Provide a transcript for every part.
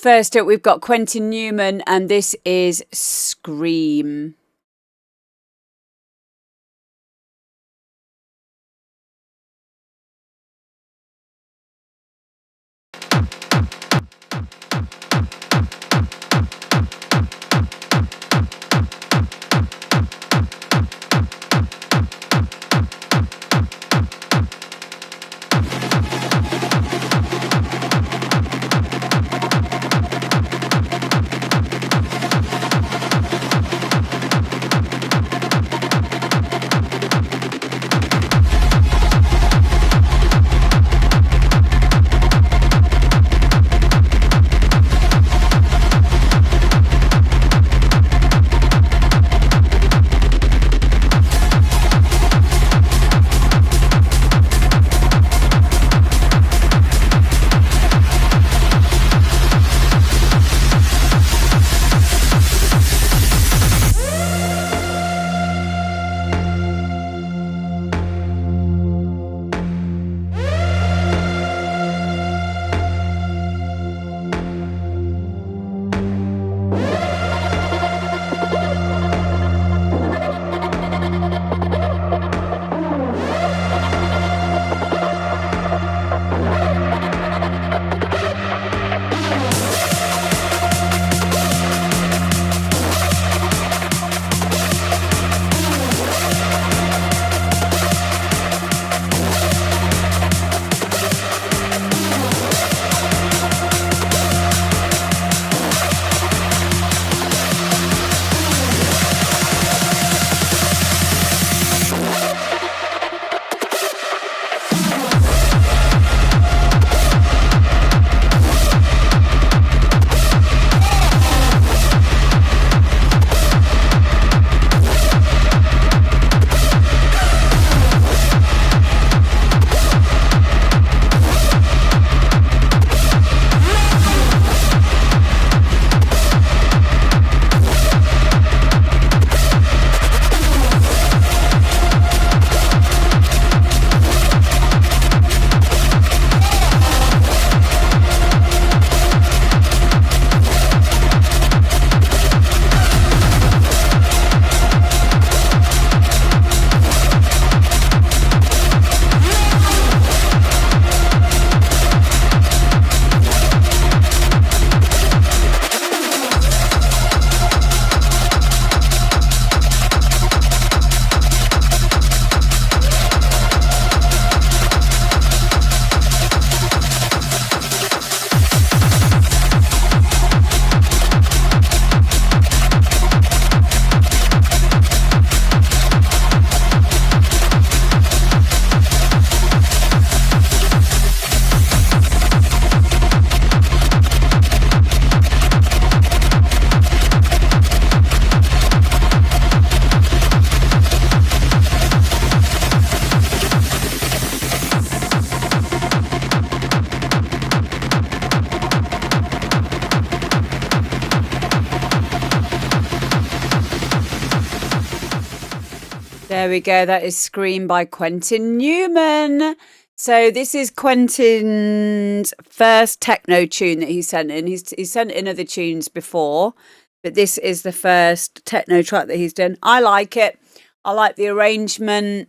first up, we've got Quentin Newman, and this is Scream. There we go. That is Scream by Quentin Newman. So this is Quentin's first techno tune that he sent in. He's sent in other tunes before, but this is the first techno track that he's done. I like it. I like the arrangement.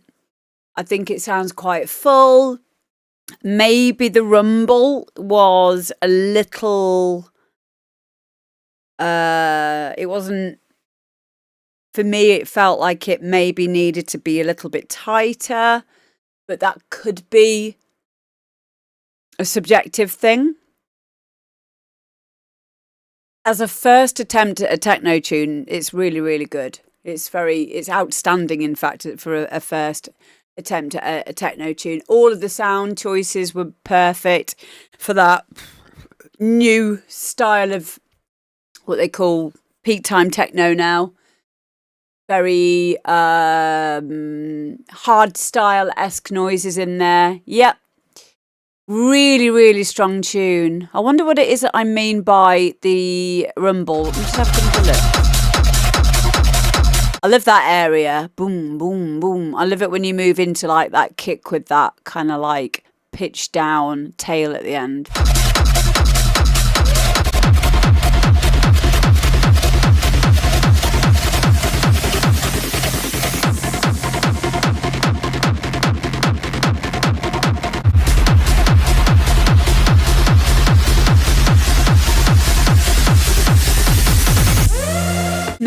I think it sounds quite full. Maybe the rumble was a little... it wasn't... For me, it felt like it maybe needed to be a little bit tighter, but that could be a subjective thing. As a first attempt at a techno tune, it's really, really good. It's outstanding, in fact, for a first attempt at a techno tune. All of the sound choices were perfect for that new style of what they call peak time techno now. Very hard style-esque noises in there. Yep. Really, really strong tune. I wonder what it is that I mean by the rumble. Let me just have a look. I love that area. Boom, boom, boom. I love it when you move into like that kick with that kind of like pitch down tail at the end.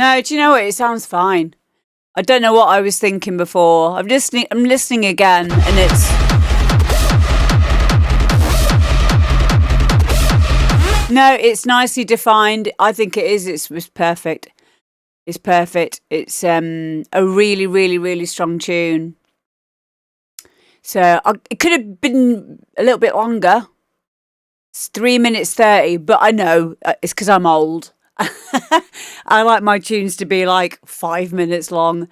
No, do you know what? It sounds fine. I don't know what I was thinking before. I'm listening again, and it's... No, it's nicely defined. I think it is. It's perfect. It's perfect. It's a really, really, really strong tune. So it could have been a little bit longer. It's 3 minutes 30, but I know it's because I'm old. I like my tunes to be like 5 minutes long.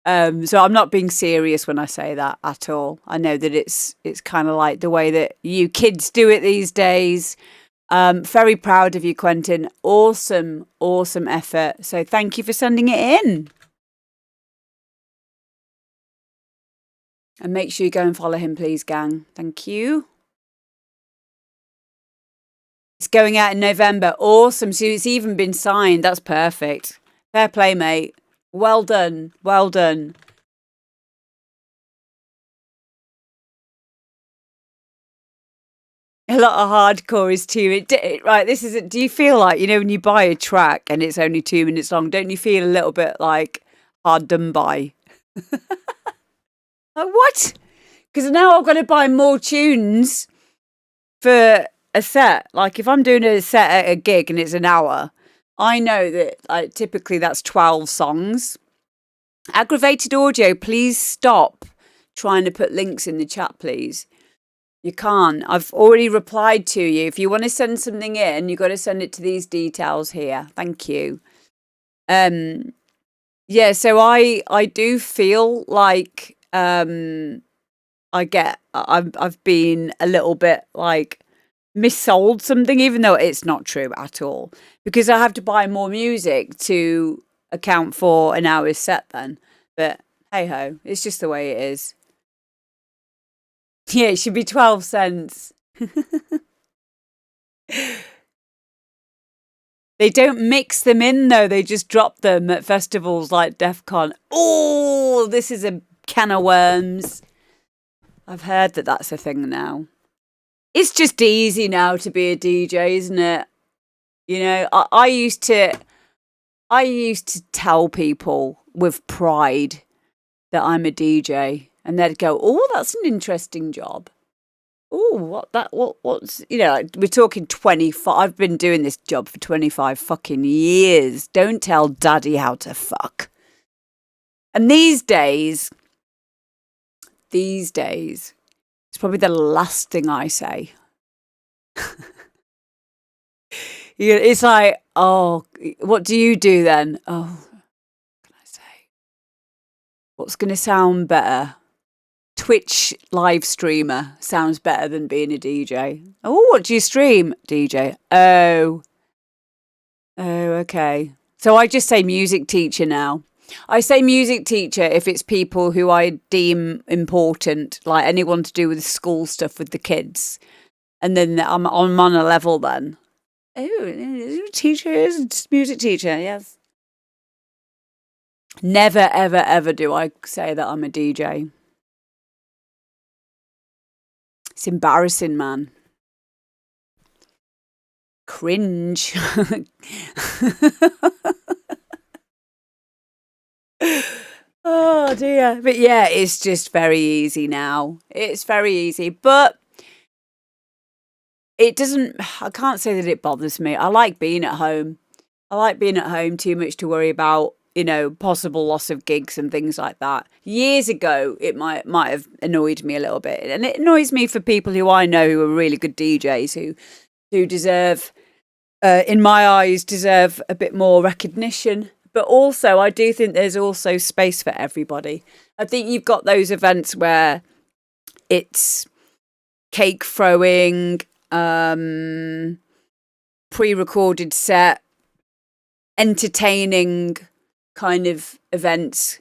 So I'm not being serious when I say that at all. I know that it's kind of like the way that you kids do it these days. Very proud of you, Quentin. Awesome, awesome effort. So thank you for sending it in. And make sure you go and follow him, please, gang. Thank you. It's going out in November. Awesome. So it's even been signed. That's perfect. Fair play, mate. Well done. Well done. A lot of hardcore is too... Right, this is... Do you feel like, when you buy a track and it's only 2 minutes long, don't you feel a little bit like hard done by? Like, what? Because now I've got to buy more tunes for a set. Like, if I'm doing a set at a gig and it's an hour, I know that typically that's 12 songs. Aggravated Audio, please stop trying to put links in the chat, please. You can't. I've already replied to you. If you want to send something in, you've got to send it to these details here. Thank you. Yeah, so I do feel like I've been a little bit like missold something, even though it's not true at all, because I have to buy more music to account for an hour's set then. But hey ho, it's just the way it is. Yeah, it should be 12 cents. They don't mix them in though, they just drop them at festivals like DEF CON. Oh, this is a can of worms. I've heard that that's a thing now. It's just easy now to be a DJ, isn't it? I used to tell people with pride that I'm a DJ, and they'd go, "Oh, that's an interesting job." Oh, what's we're talking 25. I've been doing this job for 25 fucking years. Don't tell daddy how to fuck. And these days, it's probably the last thing I say. It's like, oh, what do you do then? Oh, what can I say? What's going to sound better? Twitch live streamer sounds better than being a DJ. Oh, what do you stream? DJ. Oh, okay. So I just say music teacher now. I say music teacher if it's people who I deem important, like anyone to do with school stuff with the kids. And then I'm on a level then. Oh, teacher is music teacher, yes. Never, ever, ever do I say that I'm a DJ. It's embarrassing, man. Cringe. Oh dear. But yeah, it's just very easy now. It's very easy. But it doesn't... I can't say that it bothers me. I like being at home. I like being at home, too much to worry about, possible loss of gigs and things like that. Years ago, it might have annoyed me a little bit. And it annoys me for people who I know who are really good DJs who deserve, in my eyes, deserve a bit more recognition. But also, I do think there's also space for everybody. I think you've got those events where it's cake throwing, pre-recorded set, entertaining kind of events.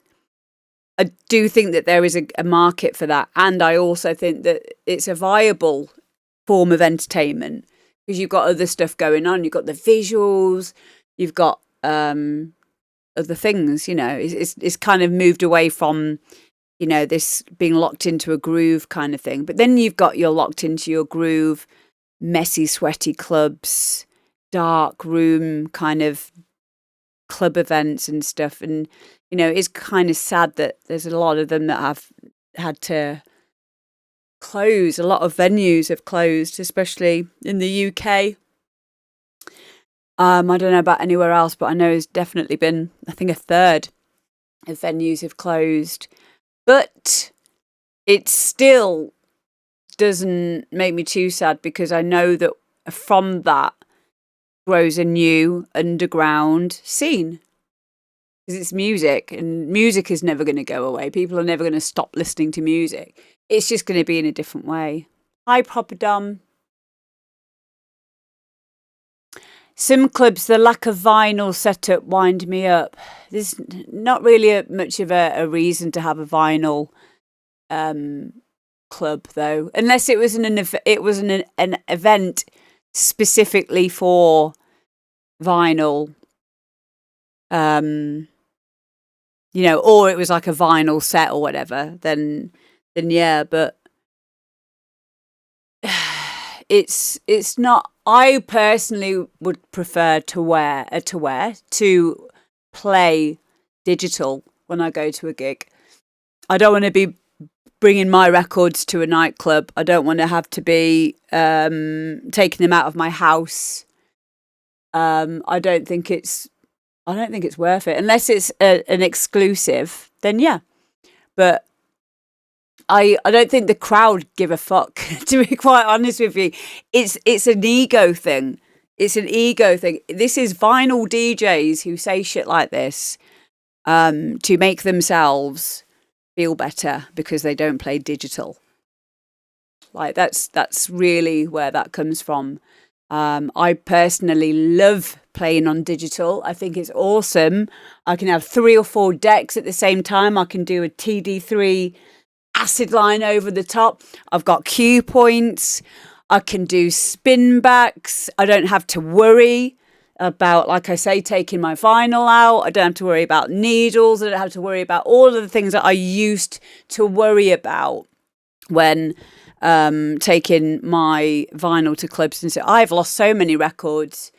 I do think that there is a market for that. And I also think that it's a viable form of entertainment because you've got other stuff going on. You've got the visuals, you've got other things, it's kind of moved away from, this being locked into a groove kind of thing. But then you're locked into your groove, messy, sweaty clubs, dark room kind of club events and stuff. And, you know, it's kind of sad that there's a lot of them that have had to close. A lot of venues have closed, especially in the UK. I don't know about anywhere else, but I know there's definitely been, I think, a third of venues have closed. But it still doesn't make me too sad, because I know that from that grows a new underground scene. Because it's music, and music is never going to go away. People are never going to stop listening to music. It's just going to be in a different way. Hi, Proper Dom. Some clubs, the lack of vinyl setup wind me up. There's not really much of a reason to have a vinyl club, though, unless it was an event specifically for vinyl. You know, or it was like a vinyl set or whatever. Then yeah, but it's not. I personally would prefer to play digital when I go to a gig. I don't want to be bringing my records to a nightclub. I don't want to have to be taking them out of my house. I don't think it's worth it, unless it's an exclusive. Then yeah, but I don't think the crowd give a fuck, to be quite honest with you. It's an ego thing. It's an ego thing. This is vinyl DJs who say shit like this to make themselves feel better because they don't play digital. Like that's really where that comes from. I personally love playing on digital. I think it's awesome. I can have 3 or 4 decks at the same time. I can do a TD3 acid line over the top. I've got cue points. I can do spin backs. I don't have to worry about, like I say, taking my vinyl out. I don't have to worry about needles. I don't have to worry about all of the things that I used to worry about when taking my vinyl to clubs. And so I've lost so many records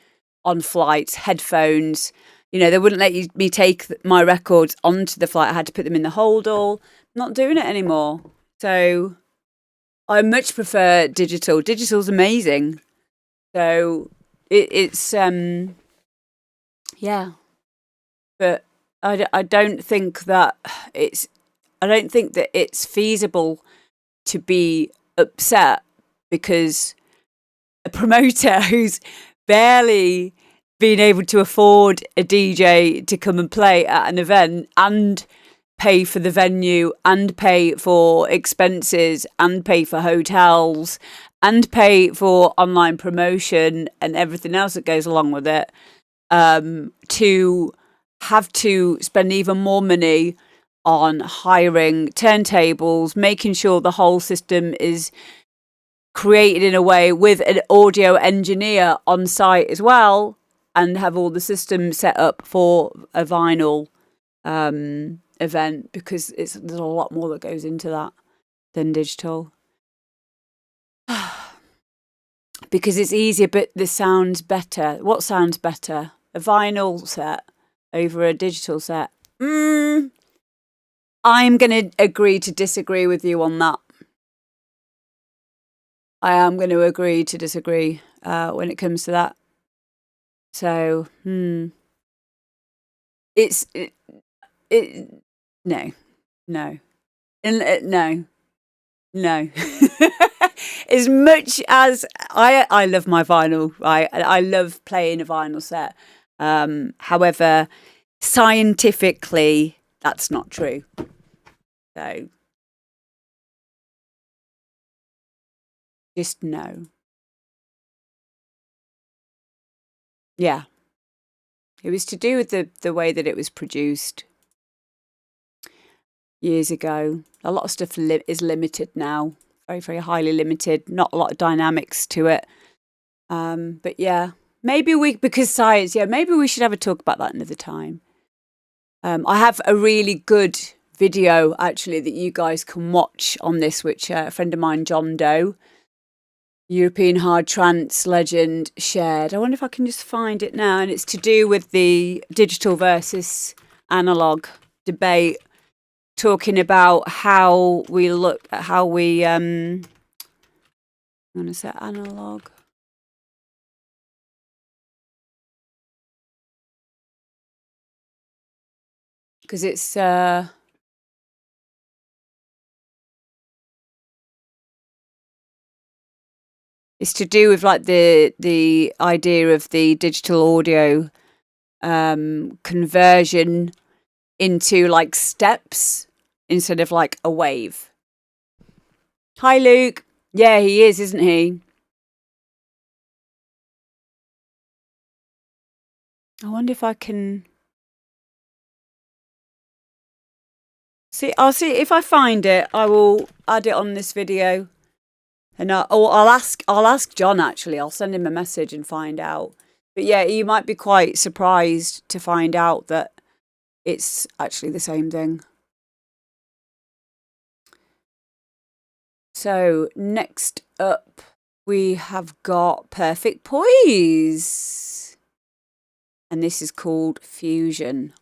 on flights, headphones. You know, they wouldn't let me take my records onto the flight. I had to put them in the holdall. Not doing it anymore. So I much prefer digital. Digital's amazing. So it's yeah. But I don't think that it's feasible to be upset because a promoter who's barely been able to afford a DJ to come and play at an event and pay for the venue and pay for expenses and pay for hotels and pay for online promotion and everything else that goes along with it, to have to spend even more money on hiring turntables, making sure the whole system is created in a way with an audio engineer on site as well, and have all the systems set up for a vinyl event, because there's a lot more that goes into that than digital. Because it's easier, but this sounds better. What sounds better? A vinyl set over a digital set? I'm going to agree to disagree with you on that. I am going to agree to disagree when it comes to that. So, no. As much as I love my vinyl, I love playing a vinyl set. However, scientifically, that's not true. So, just no. Yeah. It was to do with the way that it was produced years ago. A lot of stuff is limited now. Very, very highly limited. Not a lot of dynamics to it. But yeah, maybe because science, maybe we should have a talk about that another time. I have a really good video, actually, that you guys can watch on this, which a friend of mine, John Doe, European hard trance legend shared. I wonder if I can just find it now. And it's to do with the digital versus analog debate, talking about how we look at how we I'm gonna say analog. Because it's to do with like the idea of the digital audio conversion into like steps instead of like a wave. Hi, Luke. Yeah, he is, isn't he? I wonder if I can see. I'll see if I find it. I will add it on this video. And I'll ask John, actually. I'll send him a message and find out. But yeah, you might be quite surprised to find out that it's actually the same thing. So next up, we have got Perfect Poise. And this is called Fusion.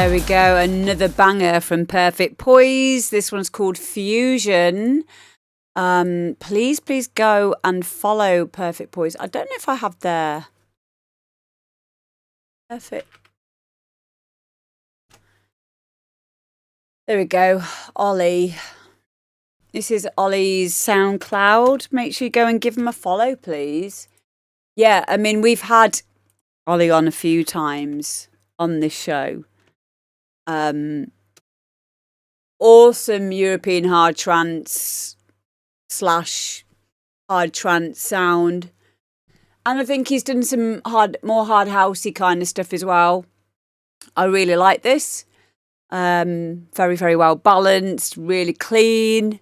There we go. Another banger from Perfect Poise. This one's called Fusion. Please go and follow Perfect Poise. I don't know if I have their Perfect. There we go. Ollie. This is Ollie's SoundCloud. Make sure you go and give him a follow, please. Yeah, I mean, we've had Ollie on a few times on this show. Awesome European hard trance / hard trance sound. And I think he's done some more hard housey kind of stuff as well. I really like this. Very, very well balanced, really clean.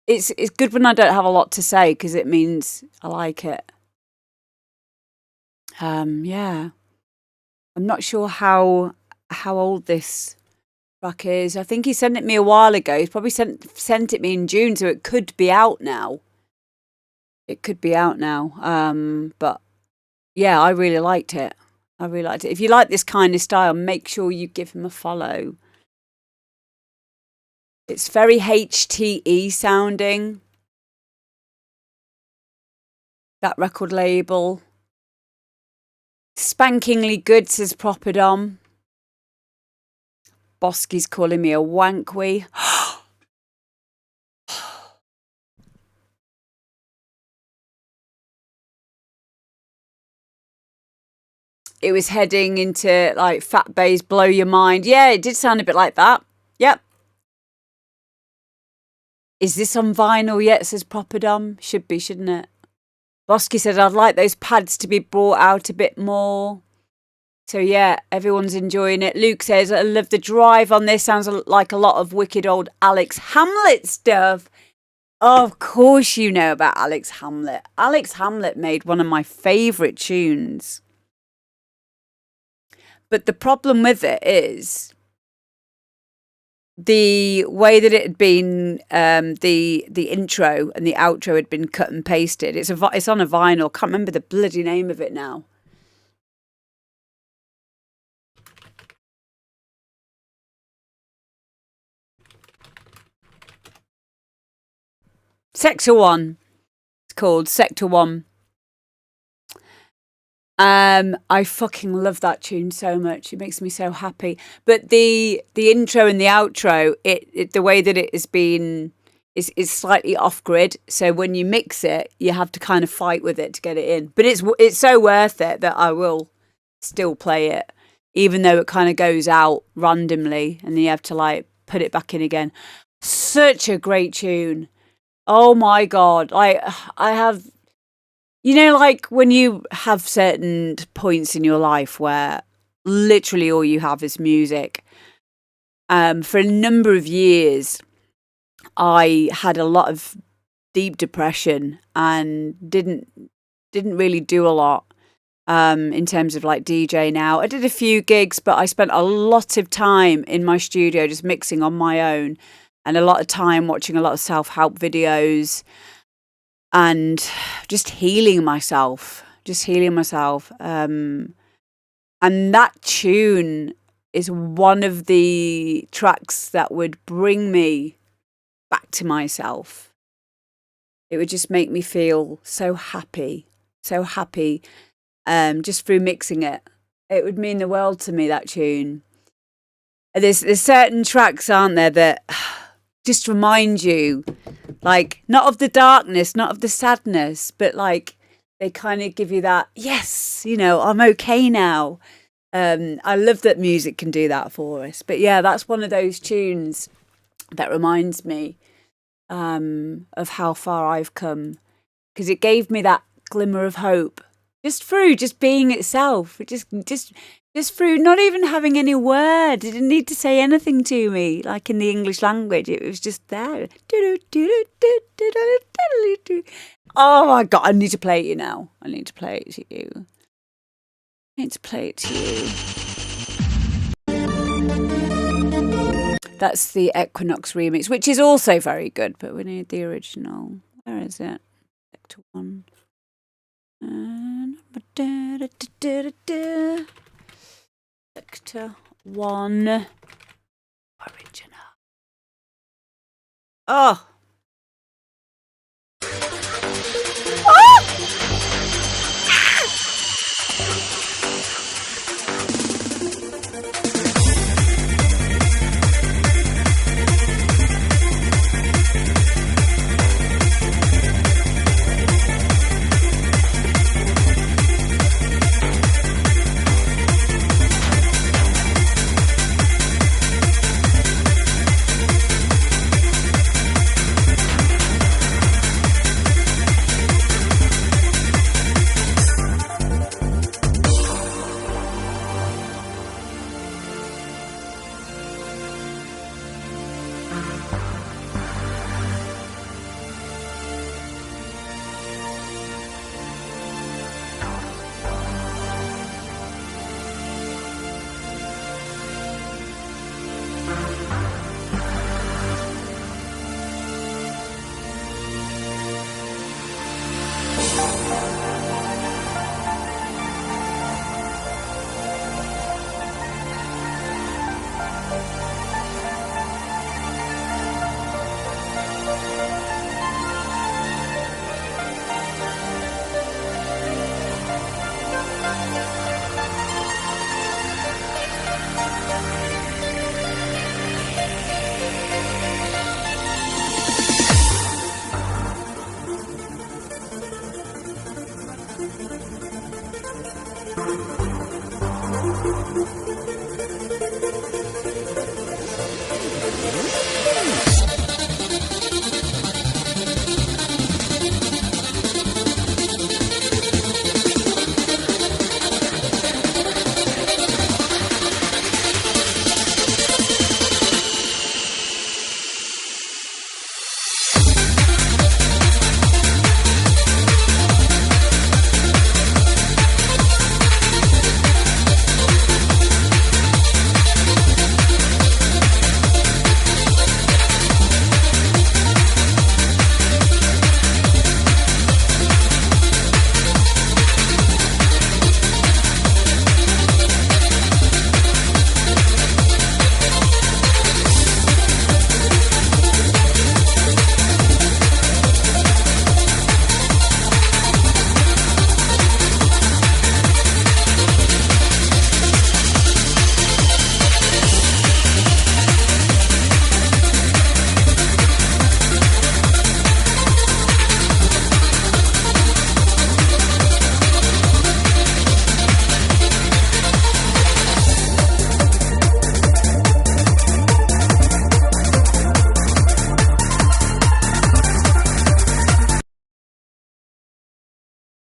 It's good when I don't have a lot to say because it means I like it. Yeah. I'm not sure how old this track is. I think he sent it me a while ago. He's probably sent it me in June, so it could be out now. It could be out now. But yeah, I really liked it. If you like this kind of style, make sure you give him a follow. It's very HTE sounding. That record label. Spankingly good, says Properdom. Bosky's calling me a wankwee. It was heading into like Fat Bass, Blow Your Mind. Yeah, it did sound a bit like that. Yep. Is this on vinyl yet, says Properdom? Should be, shouldn't it? Bosky said, I'd like those pads to be brought out a bit more. So yeah, everyone's enjoying it. Luke says, I love the drive on this. Sounds like a lot of wicked old Alex Hamlet stuff. Oh, of course you know about Alex Hamlet. Alex Hamlet made one of my favourite tunes. But the problem with it is the way that it had been, the intro and the outro had been cut and pasted. It's on a vinyl. Can't remember the bloody name of it now. Sector 1. It's called Sector 1. I fucking love that tune so much. It makes me so happy. But the intro and the outro, the way that it has been is slightly off grid. So when you mix it, you have to kind of fight with it to get it in. But it's so worth it that I will still play it, even though it kind of goes out randomly and you have to like put it back in again. Such a great tune. Oh my God. I have, you know, like when you have certain points in your life where literally all you have is music. For a number of years, I had a lot of deep depression and didn't really do a lot in terms of like DJ now. I did a few gigs, but I spent a lot of time in my studio just mixing on my own and a lot of time watching a lot of self-help videos and just healing myself. And that tune is one of the tracks that would bring me back to myself. It would just make me feel so happy, just through mixing it. It would mean the world to me, that tune. There's certain tracks, aren't there, that just remind you, like, not of the darkness, not of the sadness, but like they kind of give you that, yes, you know, I'm okay now. I love that music can do that for us. But yeah, that's one of those tunes that reminds me of how far I've come, because it gave me that glimmer of hope just being itself, just through not even having any words. It didn't need to say anything to me, like in the English language. It was just there. Oh my God, I need to play it to you now. I need to play it to you. That's the Equinox remix, which is also very good, but we need the original. Where is it? Sector 1. Sector one original. Oh.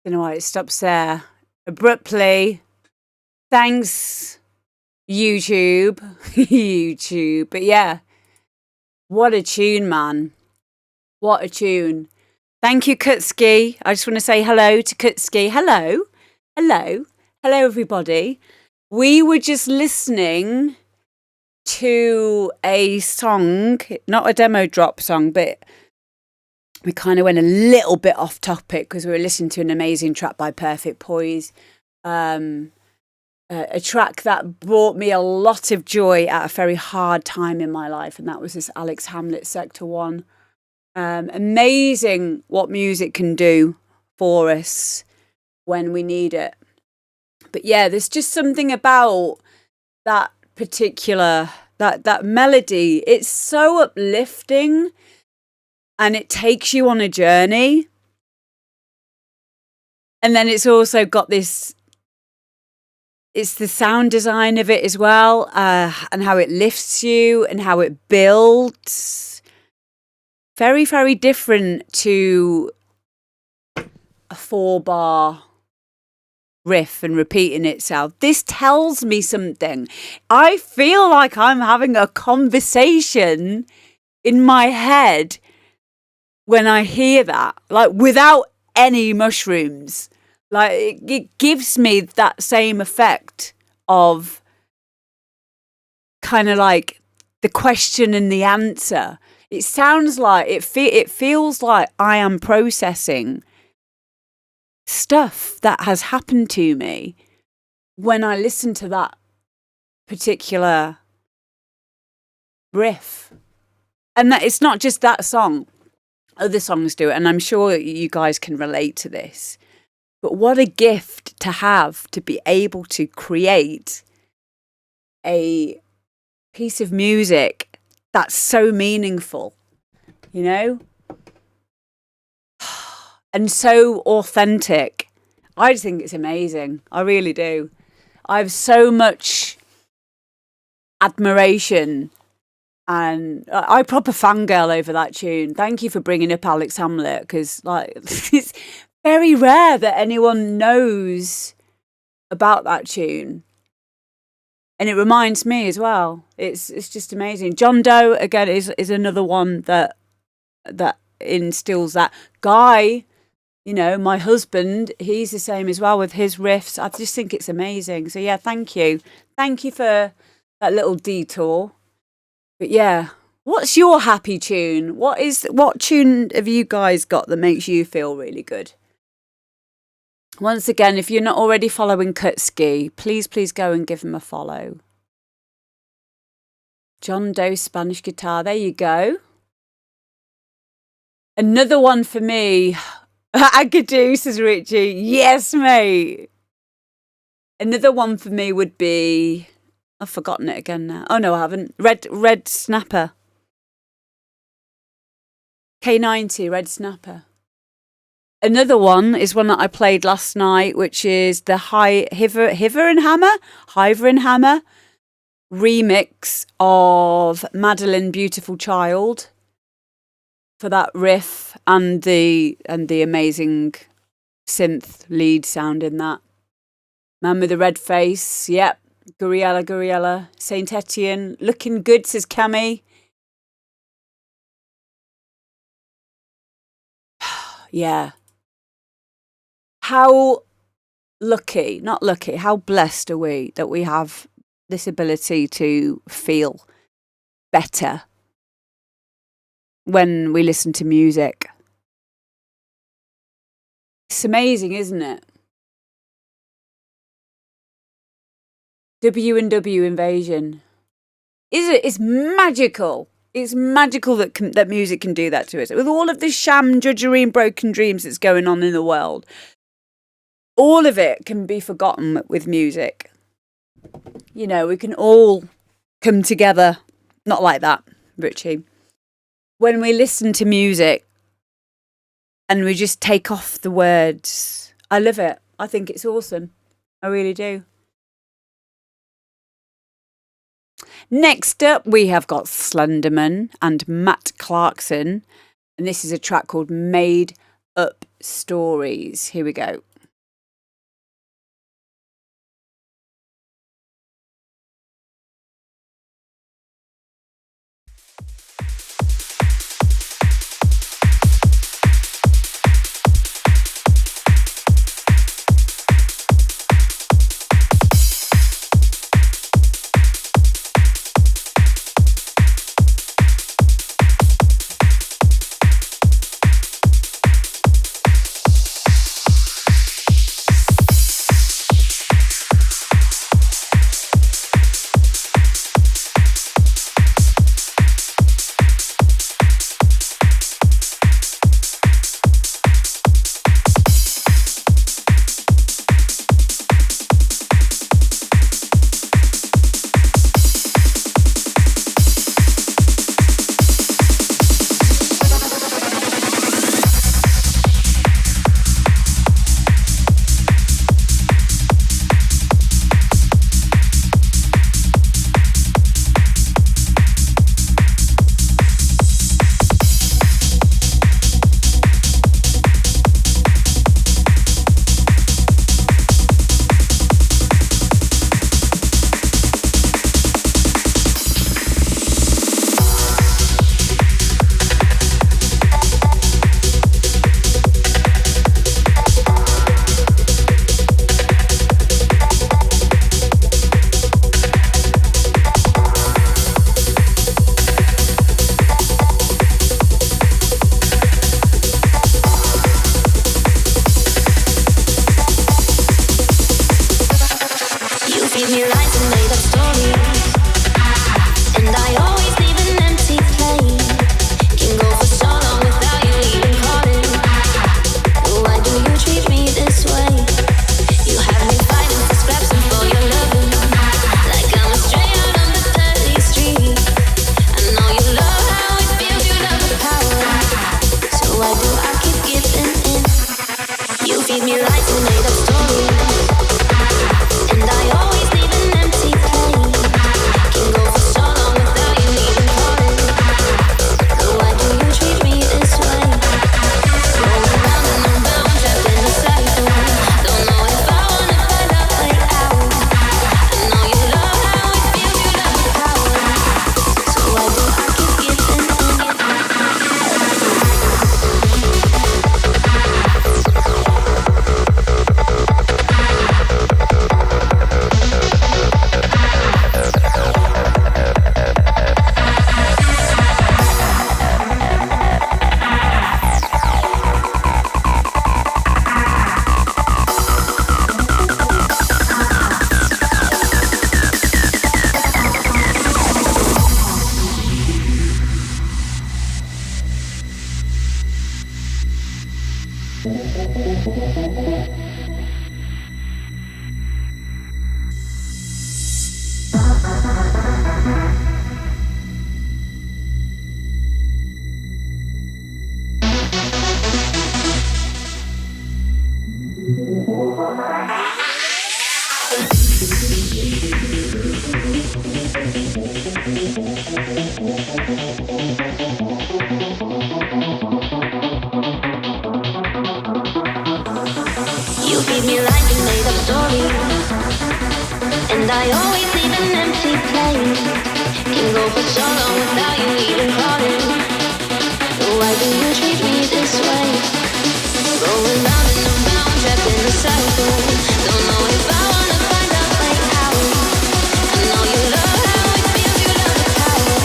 Don't know why it stops there abruptly. Thanks, YouTube. YouTube. But yeah, what a tune, man. What a tune. Thank you, Kutski. I just want to say hello to Kutski. Hello. Hello. Hello, everybody. We were just listening to a song, not a demo drop song, but we kind of went a little bit off topic because we were listening to an amazing track by Perfect Poise. A track that brought me a lot of joy at a very hard time in my life, and that was this Alex Hamlet Sector 1. Amazing what music can do for us when we need it. But yeah, there's just something about that particular, that melody. It's so uplifting. And it takes you on a journey. And then it's also got this, it's the sound design of it as well, and how it lifts you and how it builds. Very, very different to a 4-bar riff and repeating itself. This tells me something. I feel like I'm having a conversation in my head when I hear that, like without any mushrooms. Like it gives me that same effect of kind of like the question and the answer. It sounds like it feels like I am processing stuff that has happened to me when I listen to that particular riff. And that it's not just that song. Other songs do it, and I'm sure you guys can relate to this. But what a gift to have, to be able to create a piece of music that's so meaningful, you know? And so authentic. I just think it's amazing. I really do. I have so much admiration, and I proper fangirl over that tune. Thank you for bringing up Alex Hamlet, because like it's very rare that anyone knows about that tune. And it reminds me as well. It's just amazing. John Doe again is another one that instills that. Guy, you know, my husband, he's the same as well with his riffs. I just think it's amazing. So yeah, thank you. Thank you for that little detour. But yeah, what's your happy tune? What tune have you guys got that makes you feel really good? Once again, if you're not already following Kutski, please go and give him a follow. John Doe Spanish guitar. There you go. Another one for me. Agadoo, says Richie. Yes, mate. Another one for me would be... I've forgotten it again now. Oh, no, I haven't. Red Snapper. K90, Red Snapper. Another one is one that I played last night, which is the Hiver and Hammer remix of Madeline Beautiful Child for that riff and the amazing synth lead sound in that. Man with the red face, yep. Guriella. Saint Etienne, looking good, says Cammy. Yeah. How how blessed are we that we have this ability to feel better when we listen to music. It's amazing, isn't it? W&W Invasion. It's magical. It's magical that music can do that to us. With all of the sham, drudgery and broken dreams that's going on in the world, all of it can be forgotten with music. You know, we can all come together. Not like that, Richie. When we listen to music and we just take off the words. I love it. I think it's awesome. I really do. Next up, we have got Slenderman and Matt Clarkson. And this is a track called Made Up Stories. Here we go. feed me lies and made up stories, and I always leave an empty plate. Can go for so long without you even calling. So why do you treat me this way? Going round and around, trapped in a cycle. Don't know if I wanna find a way out. I know you love how it feels, you love the power. So why do I keep giving in? You feed me lies and made up stories, and I always leave an empty place. Can go for so long without you even calling. So why do you treat me this way? Going round and around, trapped in a cycle. Don't know if I wanna find a way out. I know you love how it feels, you love the power.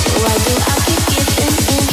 So why do I keep giving in?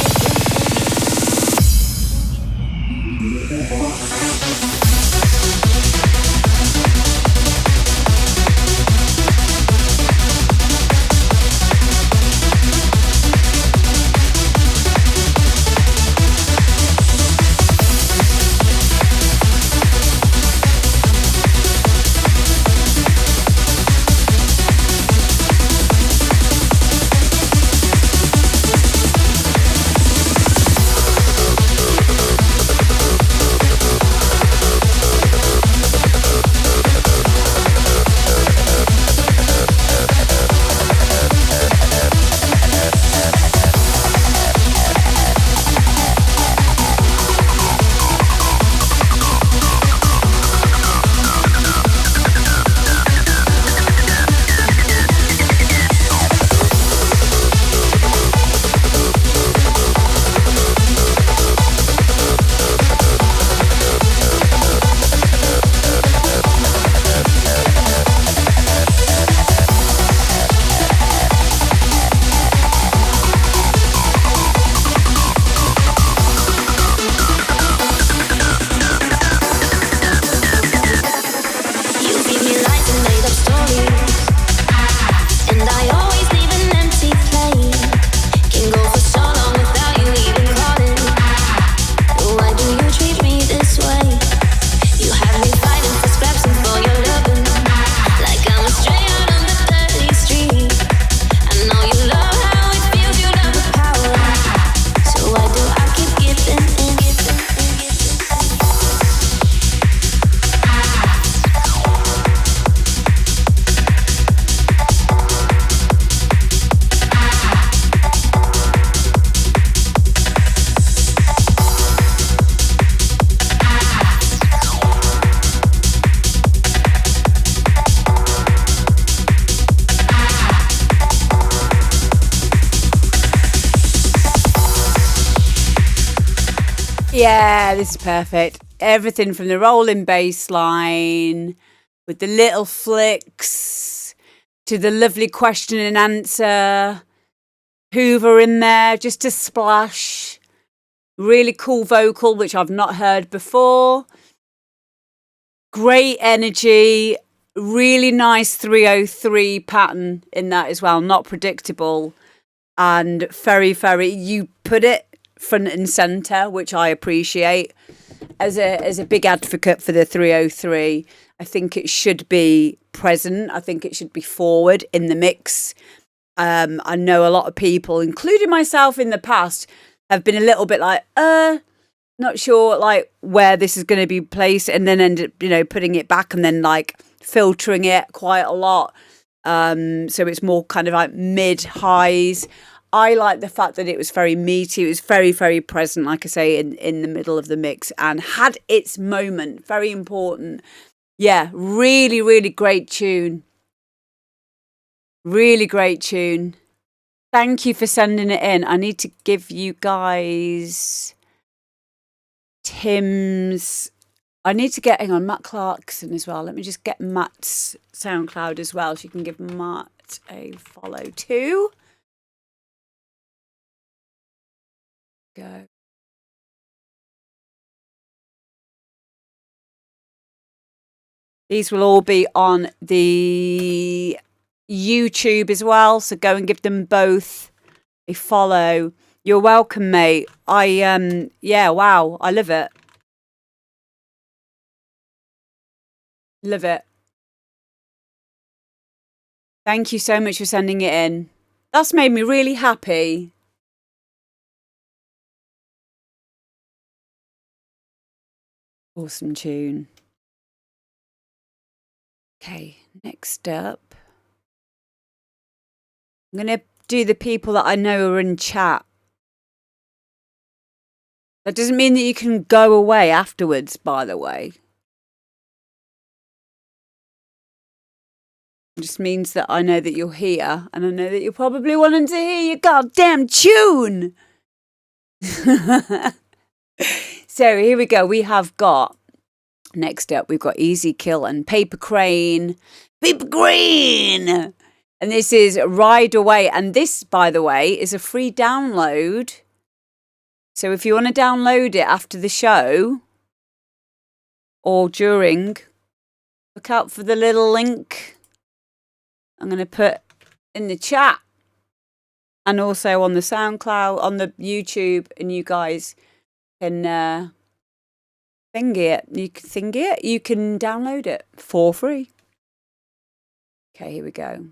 Yeah, this is perfect. Everything from the rolling bass line with the little flicks to the lovely question and answer. Hoover in there, just a splash. Really cool vocal, which I've not heard before. Great energy. Really nice 303 pattern in that as well. Not predictable. And very, very, you put it front and centre, which I appreciate. As a big advocate for the 303, I think it should be present. I think it should be forward in the mix. I know a lot of people, including myself in the past, have been a little bit like, not sure like where this is going to be placed, and then end up, putting it back and then like filtering it quite a lot. So it's more kind of like mid highs. I like the fact that it was very meaty. It was very, very present, like I say, in the middle of the mix and had its moment. Very important. Yeah, really, really great tune. Really great tune. Thank you for sending it in. I need to give you guys Tim's. I need to get, hang on, Matt Clarkson as well. Let me just get Matt's SoundCloud as well. So you can give Matt a follow too. Go. These will all be on the YouTube as well, so go and give them both a follow. You're welcome, mate. Yeah, wow, I love it. Love it. Thank you so much for sending it in. That's made me really happy. Awesome tune. Okay, next up. I'm going to do the people that I know are in chat. That doesn't mean that you can go away afterwards, by the way. It just means that I know that you're here, and I know that you're probably wanting to hear your goddamn tune. So here we go. We have got, next up, we've got Easy Kill and Paper Crane. Paper Crane! And this is Ride Away. And this, by the way, is a free download. So if you want to download it after the show or during, look out for the little link I'm going to put in the chat and also on the SoundCloud, on the YouTube, and you guys can thingy it. You can thingy it. You can download it for free. Okay, here we go.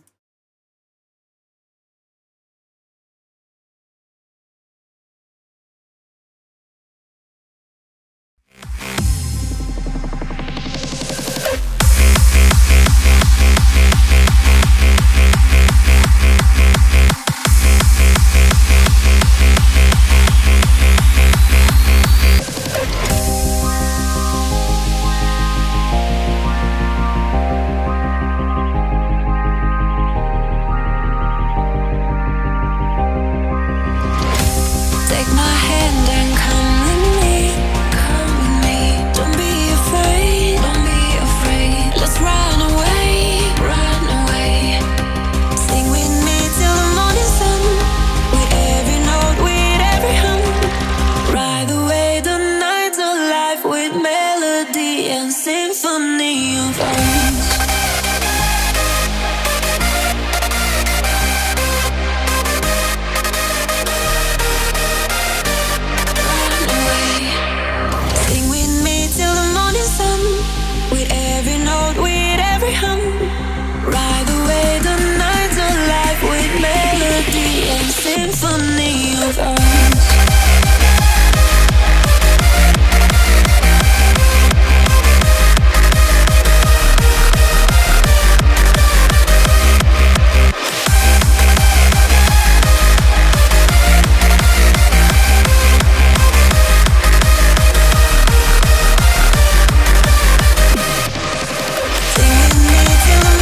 Sing with me till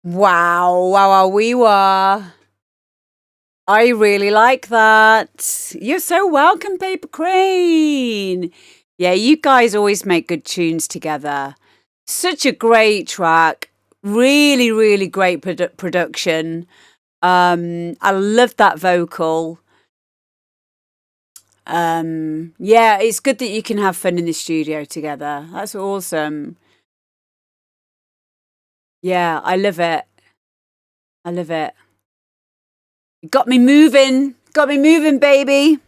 Wow, we were. I really like that. You're so welcome, Paper Crane. Yeah, you guys always make good tunes together. Such a great track. Really, really great production. I love that vocal. Yeah, it's good that you can have fun in the studio together. That's awesome. Yeah, I love it. I love it. Got me moving. Got me moving, baby.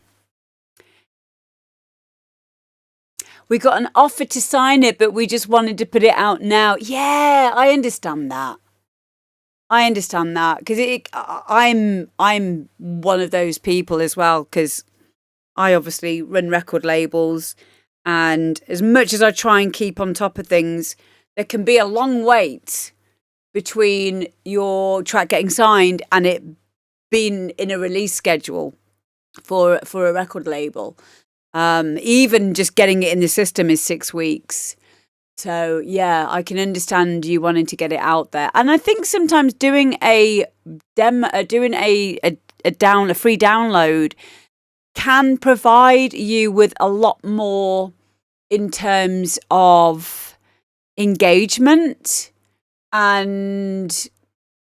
We got an offer to sign it, but we just wanted to put it out now. Yeah, I understand that. I understand that because I'm one of those people as well because I obviously run record labels, and as much as I try and keep on top of things, there can be a long wait between your track getting signed and it being in a release schedule for a record label. Even just getting it in the system is 6 weeks. So yeah, I can understand you wanting to get it out there. And I think sometimes doing a demo, doing a free download can provide you with a lot more in terms of engagement and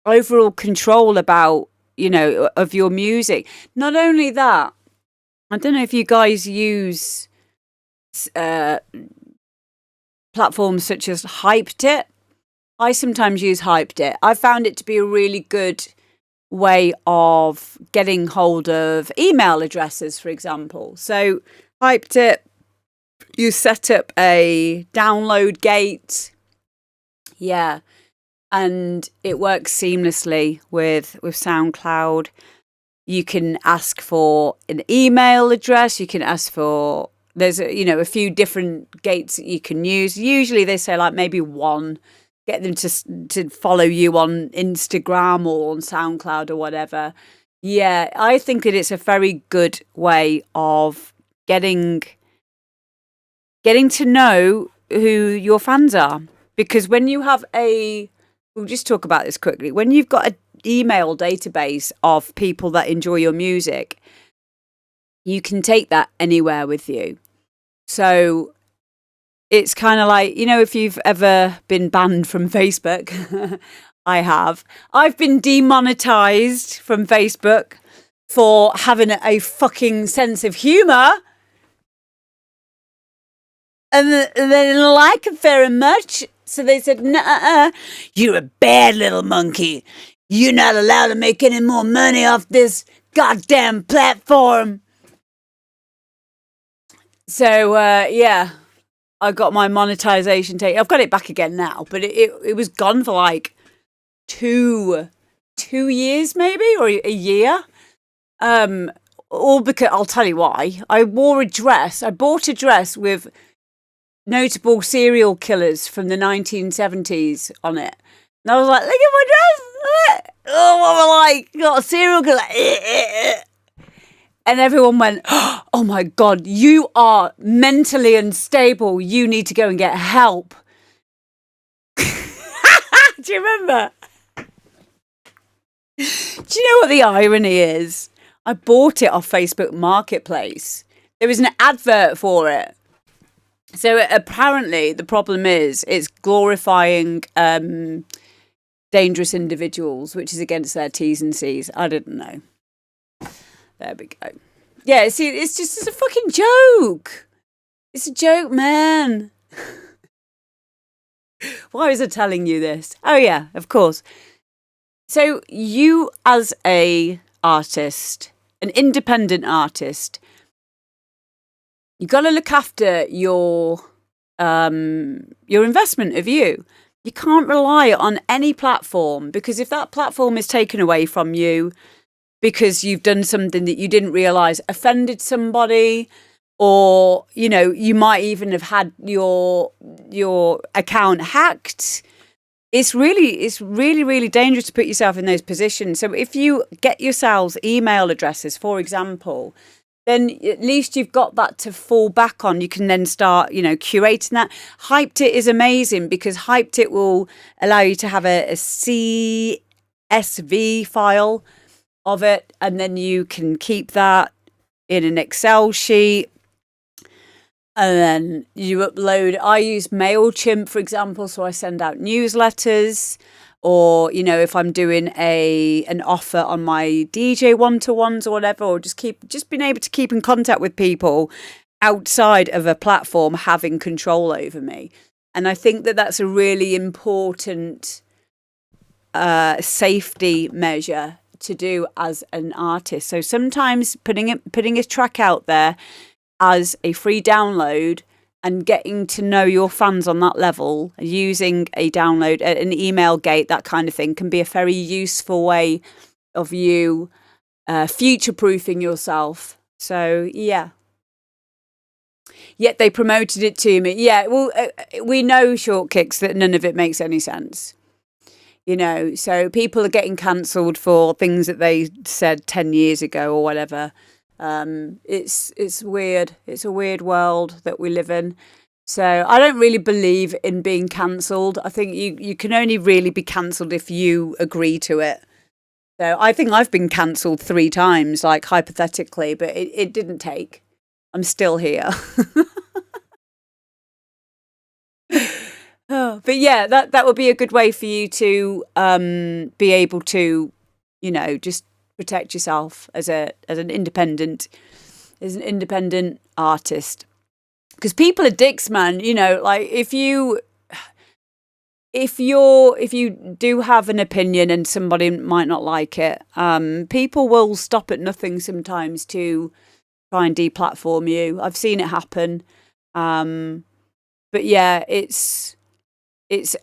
overall control about, of your music. Not only that, I don't know if you guys use platforms such as Hyped It. I sometimes use Hyped It. I found it to be a really good way of getting hold of email addresses, for example. So Hyped It, you set up a download gate. Yeah. And it works seamlessly with SoundCloud. You can ask for an email address. You can ask for, there's a few different gates that you can use. Usually they say like maybe one. Get them to follow you on Instagram or on SoundCloud or whatever. Yeah, I think that it's a very good way of getting to know who your fans are. Because when you have we'll just talk about this quickly. When you've got an email database of people that enjoy your music, you can take that anywhere with you. So it's kind of like, if you've ever been banned from Facebook, I have. I've been demonetized from Facebook for having a fucking sense of humour. And they didn't like it very much. So they said, "Nuh-uh, you're a bad little monkey. You're not allowed to make any more money off this goddamn platform." So, yeah, I got my monetization taken. I've got it back again now, but it was gone for like two years maybe, or a year. All because, I'll tell you why. I bought a dress with notable serial killers from the 1970s on it. And I was like, look at my dress. Oh, like, got a serial killer. And everyone went, oh my God, you are mentally unstable. You need to go and get help. Do you remember? Do you know what the irony is? I bought it off Facebook Marketplace. There was an advert for it. So apparently the problem is it's glorifying dangerous individuals, which is against their T's and C's. I didn't know. There we go. Yeah, see, it's a fucking joke. It's a joke, man. Why was I telling you this? Oh yeah, of course. So you as a artist, an independent artist, you got to look after your investment of you. You can't rely on any platform, because if that platform is taken away from you because you've done something that you didn't realise offended somebody, or you might even have had your account hacked, it's really dangerous to put yourself in those positions. So if you get yourselves email addresses, for example, then at least you've got that to fall back on. You can then start, curating that. Hyped It is amazing because Hyped It will allow you to have a CSV file of it, and then you can keep that in an Excel sheet. And then you upload. I use MailChimp, for example, so I send out newsletters. Or, if I'm doing an offer on my DJ one-to-ones or whatever, or just being able to keep in contact with people outside of a platform having control over me. And I think that that's a really important safety measure to do as an artist. So sometimes putting a track out there as a free download and getting to know your fans on that level, using a download, an email gate, that kind of thing, can be a very useful way of you future-proofing yourself. So, yeah. Yet they promoted it to me. Yeah, well, we know, Short Kicks, that none of it makes any sense. So people are getting cancelled for things that they said 10 years ago or whatever. It's weird. It's a weird world that we live in. So I don't really believe in being cancelled. I think you can only really be cancelled if you agree to it. So I think I've been cancelled 3 times, like hypothetically, but it didn't take. I'm still here. But yeah, that would be a good way for you to be able to, just protect yourself as an independent artist, because people are dicks, man. Like if you do have an opinion and somebody might not like it, people will stop at nothing sometimes to try and deplatform you. I've seen it happen. But yeah,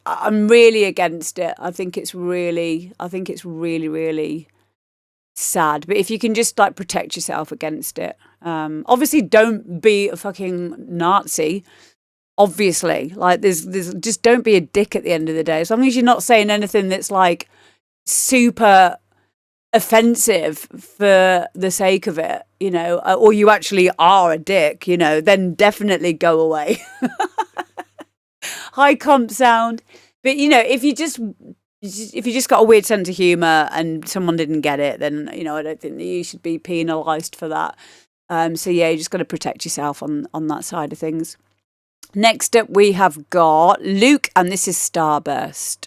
I'm really against it. I think it's really, really sad. But if you can just protect yourself against it, obviously don't be a fucking Nazi. Obviously, there's just don't be a dick at the end of the day. As long as you're not saying anything that's super offensive for the sake of it, or you actually are a dick, then definitely go away. High comp sound. But if you just got a weird sense of humour and someone didn't get it, then I don't think that you should be penalised for that. So yeah, you just got to protect yourself on that side of things. Next up we have got Louk, and this is Starburst.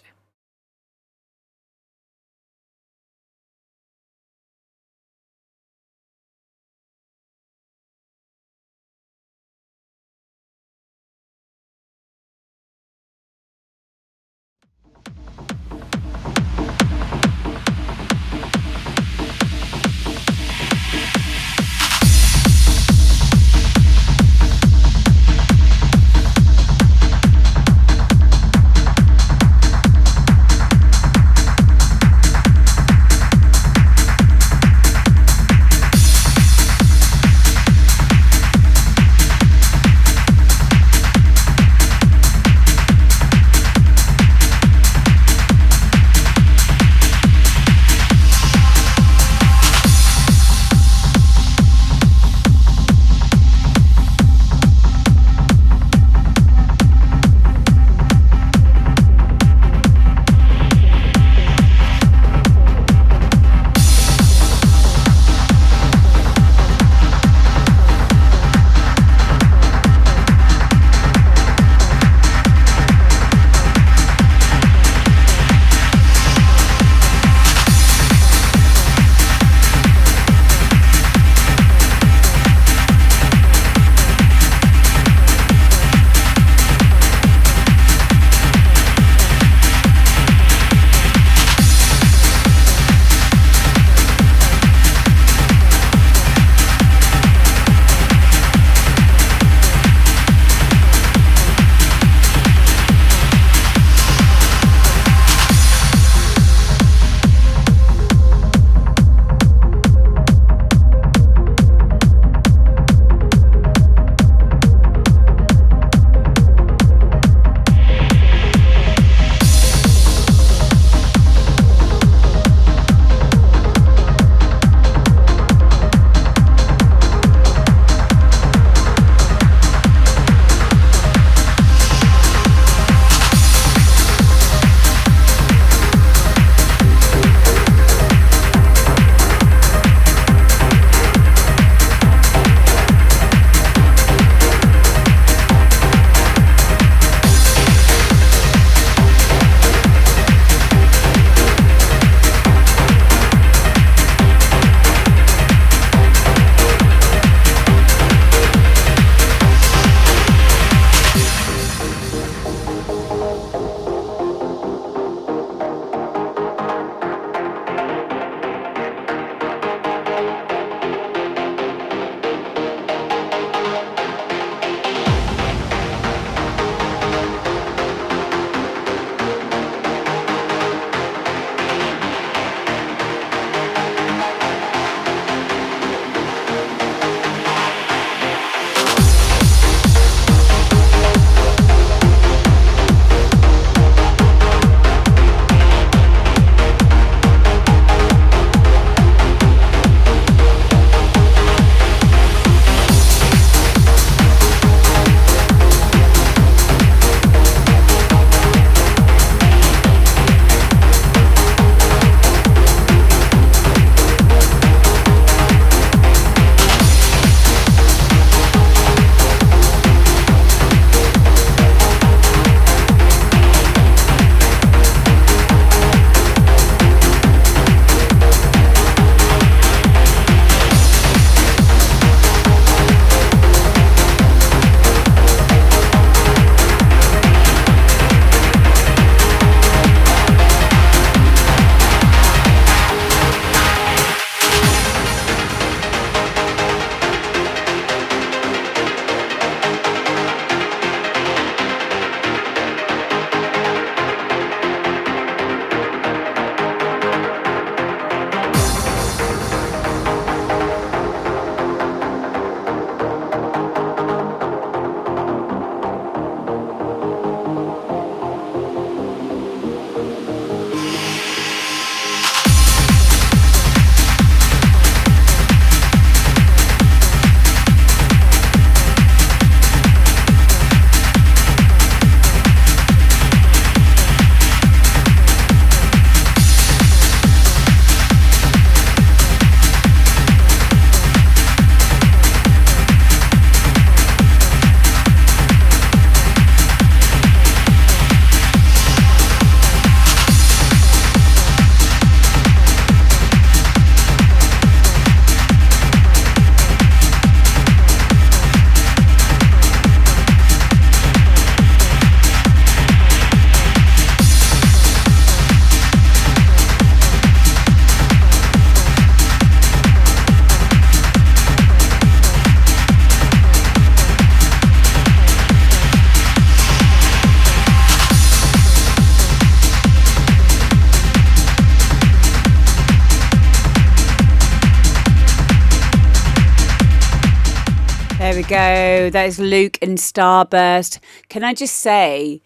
There we go. That is Louk and Starburst. Can I just say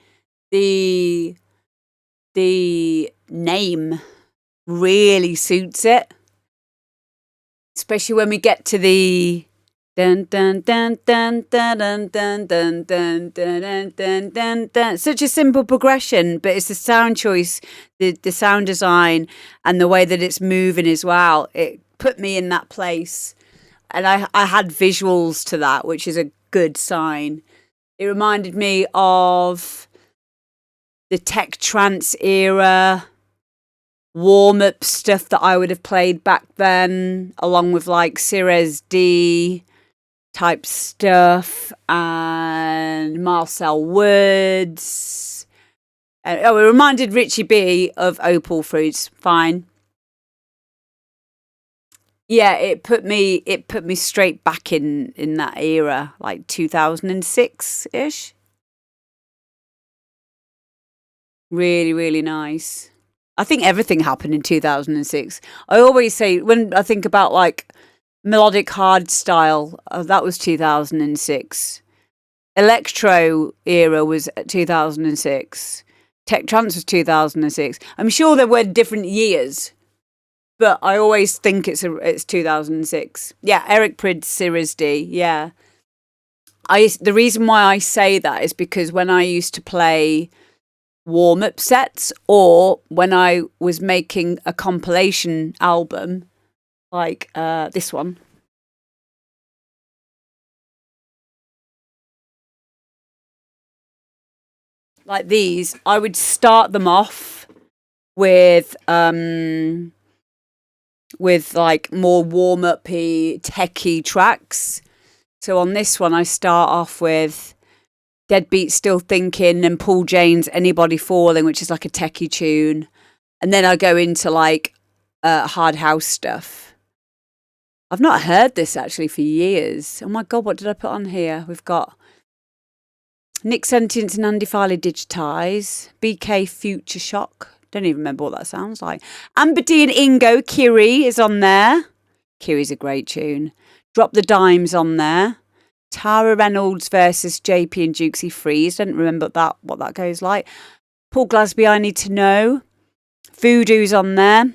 the name really suits it, especially when we get to the dun dun dun dun dun dun dun dun dun dun dun dun dun. Such a simple progression, but it's the sound choice, the sound design, and the way that it's moving as well. It put me in that place, and I had visuals to that, which is a good sign. It reminded me of the tech trance era, warm-up stuff that I would have played back then, along with like Cirez D type stuff and Marcel Woods. It reminded Richie B of Opal Fruits. Fine. Yeah, it put me straight back in that era, like 2006-ish. Really, really nice. I think everything happened in 2006. I always say, when I think about like melodic hard style, that was 2006. Electro era was 2006. Tech trance was 2006. I'm sure there were different years, but I always think it's 2006. Yeah, Eric Prydz, Cirez D. Yeah. The reason why I say that is because when I used to play warm-up sets, or when I was making a compilation album like this one, like these, I would start them off with like more warm-up-y, techie tracks. So on this one, I start off with Deadbeat Still Thinking and Paul Jane's Anybody Falling, which is like a techie tune. And then I go into like hard house stuff. I've not heard this actually for years. Oh my God, what did I put on here? We've got Nick Sentience and Andy Farley Digitize, BK Future Shock. Don't even remember what that sounds like. Amber D and Ingo, Kiri is on there. Kiri's a great tune. Drop the Dimes on there. Tara Reynolds versus JP and Jukesy Freeze. Don't remember what that goes like. Paul Glasby, I Need to Know. Voodoo's on there.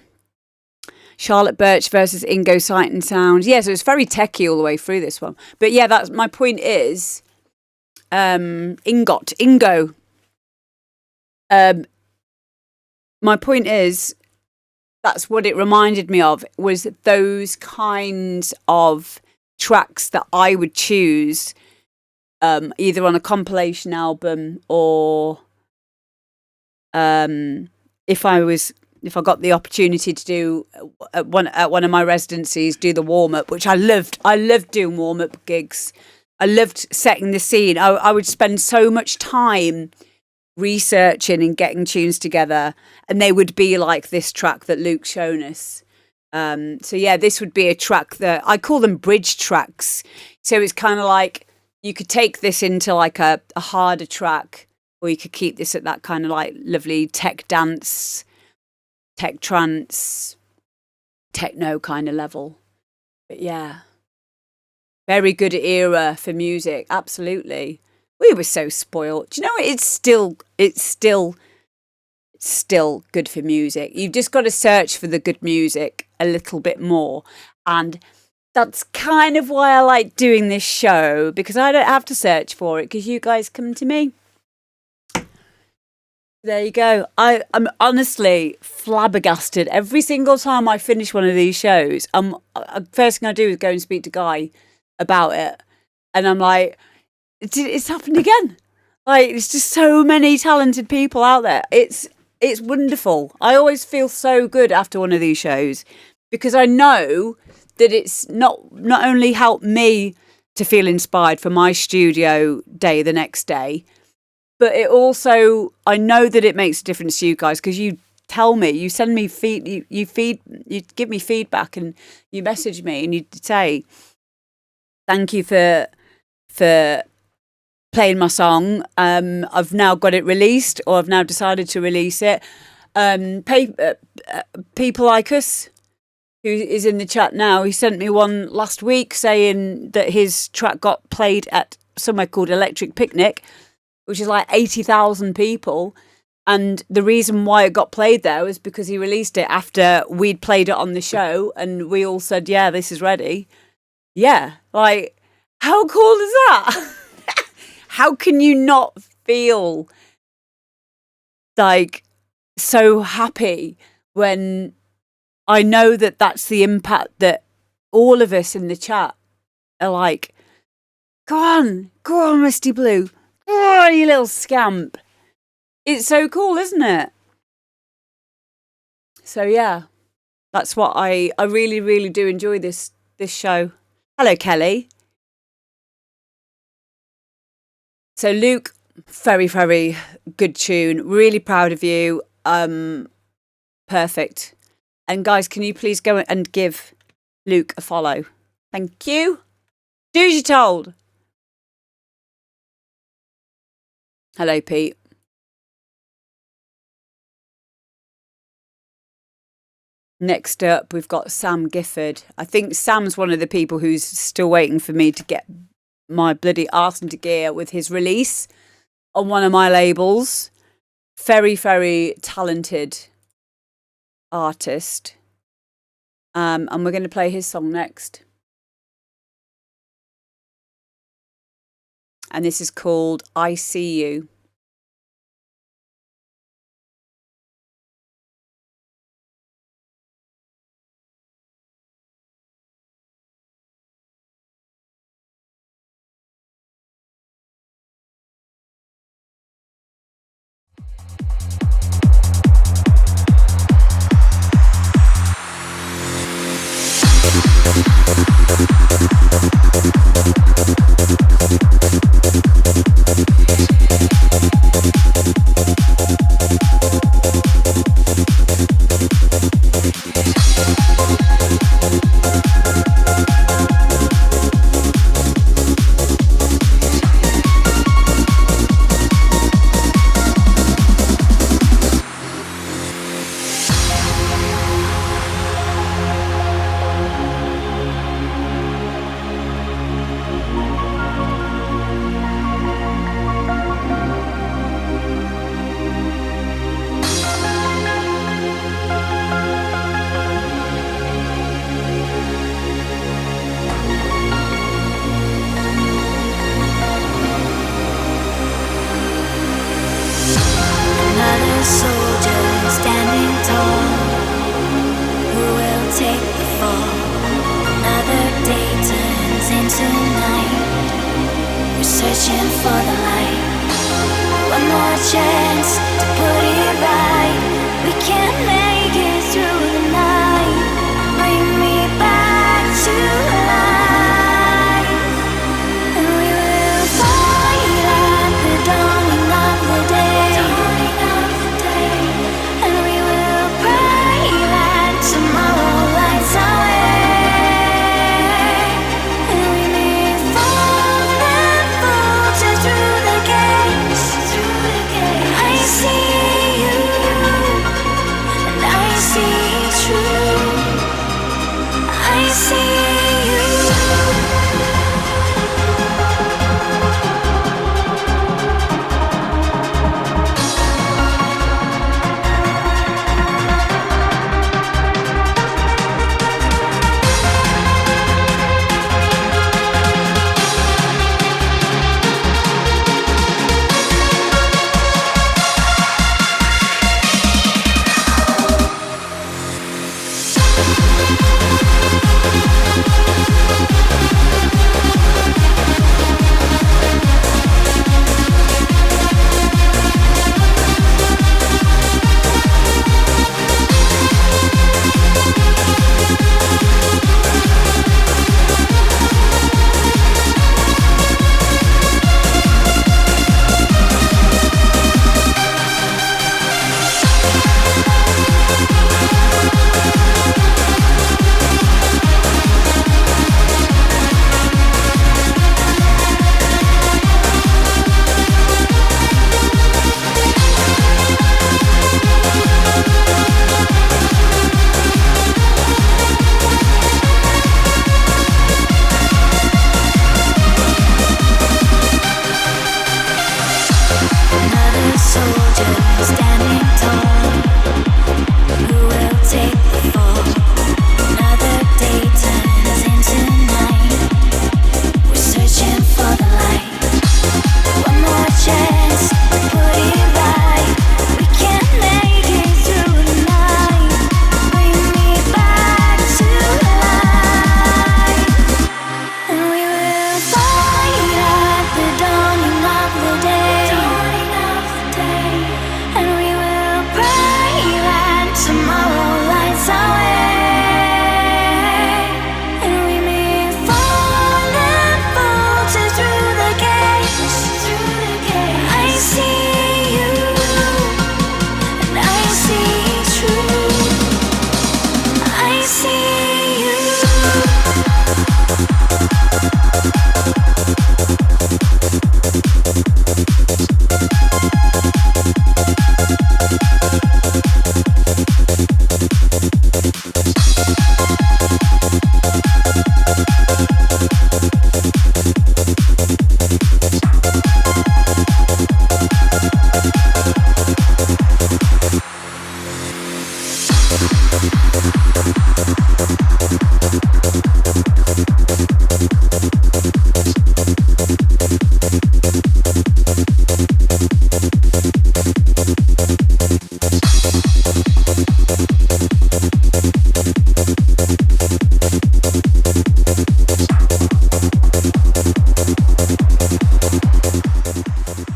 Charlotte Birch versus Ingo Sight and Sound. Yeah, so it's very techie all the way through this one. But yeah, that's my point is Ingo. My point is that's what it reminded me of, was those kinds of tracks that I would choose either on a compilation album or if I got the opportunity to do at one of my residencies, do the warm-up, which I loved. I loved doing warm-up gigs. I loved setting the scene. I would spend so much time researching and getting tunes together, and they would be like this track that Louk's shown us. So yeah, this would be a track that I call them bridge tracks. So it's kind of like you could take this into like a harder track, or you could keep this at that kind of like lovely tech dance, tech trance, techno kind of level. But yeah, very good era for music. Absolutely. We were so spoiled. Do you know, it's still good for music. You've just got to search for the good music a little bit more. And that's kind of why I like doing this show, because I don't have to search for it, because you guys come to me. There you go. I'm honestly flabbergasted. Every single time I finish one of these shows, first thing I do is go and speak to Guy about it. And I'm like, it's happened again. Like, there's just so many talented people out there. It's wonderful. I always feel so good after one of these shows, because I know that it's not only helped me to feel inspired for my studio day the next day, but it also, I know that it makes a difference to you guys, because you tell me, you send me you give me feedback, and you message me and you say, thank you for playing my song. I've now got it released, or I've now decided to release it. People like us. who is in the chat now, he sent me one last week saying that his track got played at somewhere called Electric Picnic, which is like 80,000 people. And the reason why it got played there was because he released it after we'd played it on the show and we all said, yeah, this is ready. Yeah, like, how cool is that? How can you not feel like so happy when I know that that's the impact that all of us in the chat are like, go on, Misty Blue. Go on, you little scamp. It's so cool, isn't it? So yeah, that's what I really, really do enjoy this show. Hello, Kelly. So Louk, very, very good tune. Really proud of you. Perfect. And guys, can you please go and give Louk a follow? Thank you. Do as you're told. Hello, Pete. Next up, we've got Sam Gifford. I think Sam's one of the people who's still waiting for me to get my bloody arse into gear with his release on one of my labels. Very, very talented artist. And we're going to play his song next. And this is called I See You. I see you.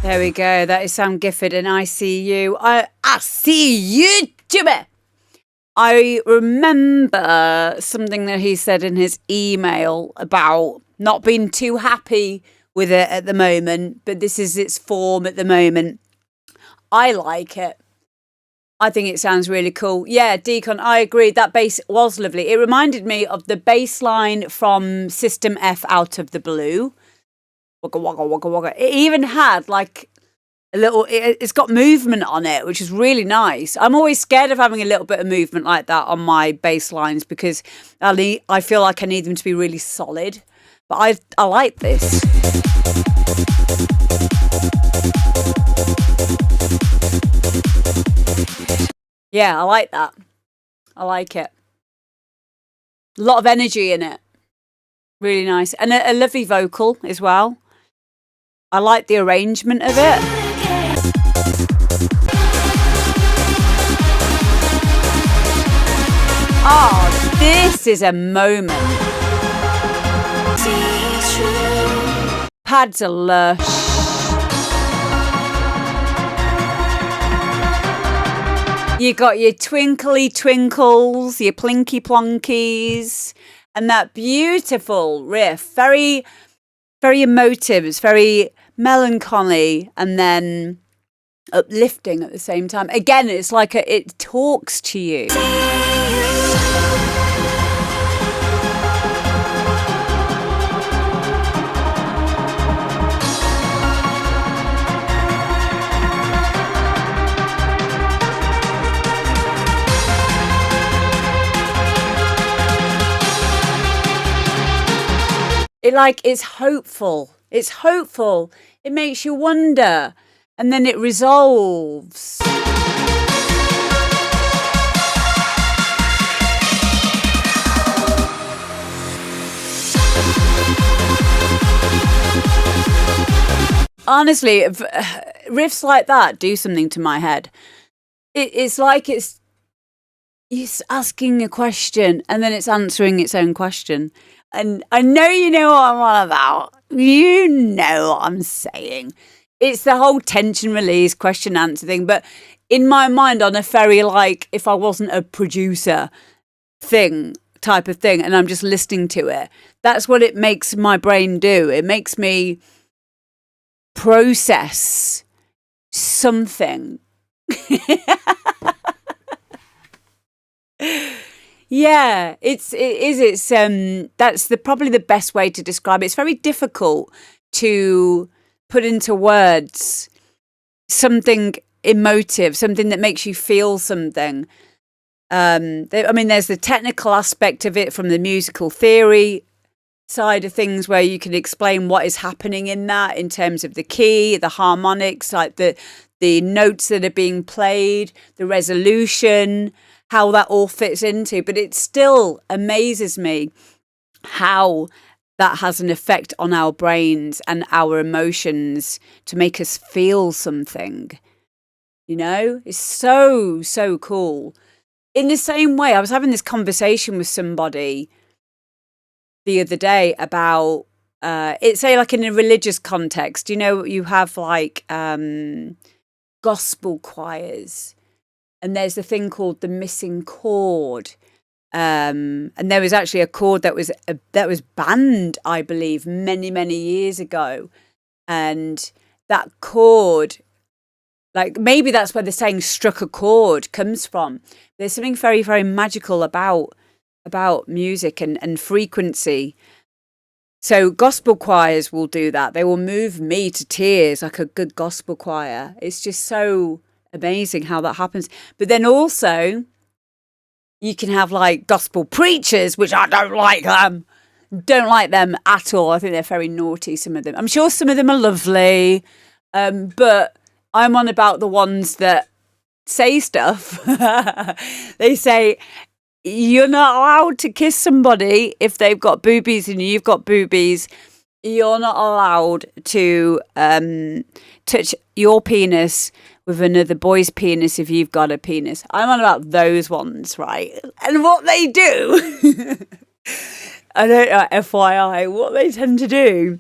There we go. That is Sam Gifford and I See You. I see you, Jimmy. I remember something that he said in his email about not being too happy with it at the moment, but this is its form at the moment. I like it. I think it sounds really cool. Yeah, Deacon, I agree. That bass was lovely. It reminded me of the bass line from System F Out of the Blue. Wagga, wagga, wagga, wagga. It even had like a little, it's got movement on it, which is really nice. I'm always scared of having a little bit of movement like that on my bass lines because I feel like I need them to be really solid. But I like this. Yeah, I like that. I like it. A lot of energy in it. Really nice. And a lovely vocal as well. I like the arrangement of it. Oh, this is a moment. Pads are lush. You got your twinkly twinkles, your plinky plonkies, and that beautiful riff. Very, very emotive. It's very melancholy and then uplifting at the same time. Again, it's like it talks to you. It's hopeful. It's hopeful. It makes you wonder. And then it resolves. Honestly, riffs like that do something to my head. It's like it's asking a question and then it's answering its own question. And I know you know what I'm on about. You know what I'm saying. It's the whole tension release, question answer thing. But in my mind, on a very like, if I wasn't a producer type of thing, and I'm just listening to it, that's what it makes my brain do. It makes me process something. Yeah, it's that's probably the best way to describe it. It's very difficult to put into words something emotive, something that makes you feel something. There's the technical aspect of it from the musical theory side of things where you can explain what is happening in that in terms of the key, the harmonics, like the notes that are being played, the resolution, how that all fits into. But it still amazes me how that has an effect on our brains and our emotions to make us feel something. You know, it's so, so cool. In the same way, I was having this conversation with somebody the other day about, say like in a religious context, you know, you have like gospel choirs. And there's the thing called the missing chord. And there was actually a chord that was banned, I believe, many, many years ago. And that chord, like maybe that's where the saying struck a chord comes from. There's something very, very magical about music and frequency. So gospel choirs will do that. They will move me to tears like a good gospel choir. It's just so amazing how that happens. But then also you can have like gospel preachers, which I don't like them at all. I think they're very naughty, some of them. I'm sure some of them are lovely, but I'm on about the ones that say stuff. They say you're not allowed to kiss somebody if they've got boobies and you've got boobies. You're not allowed to touch your penis with another boy's penis if you've got a penis. I'm on about those ones, right? And what they do, I don't know, FYI, what they tend to do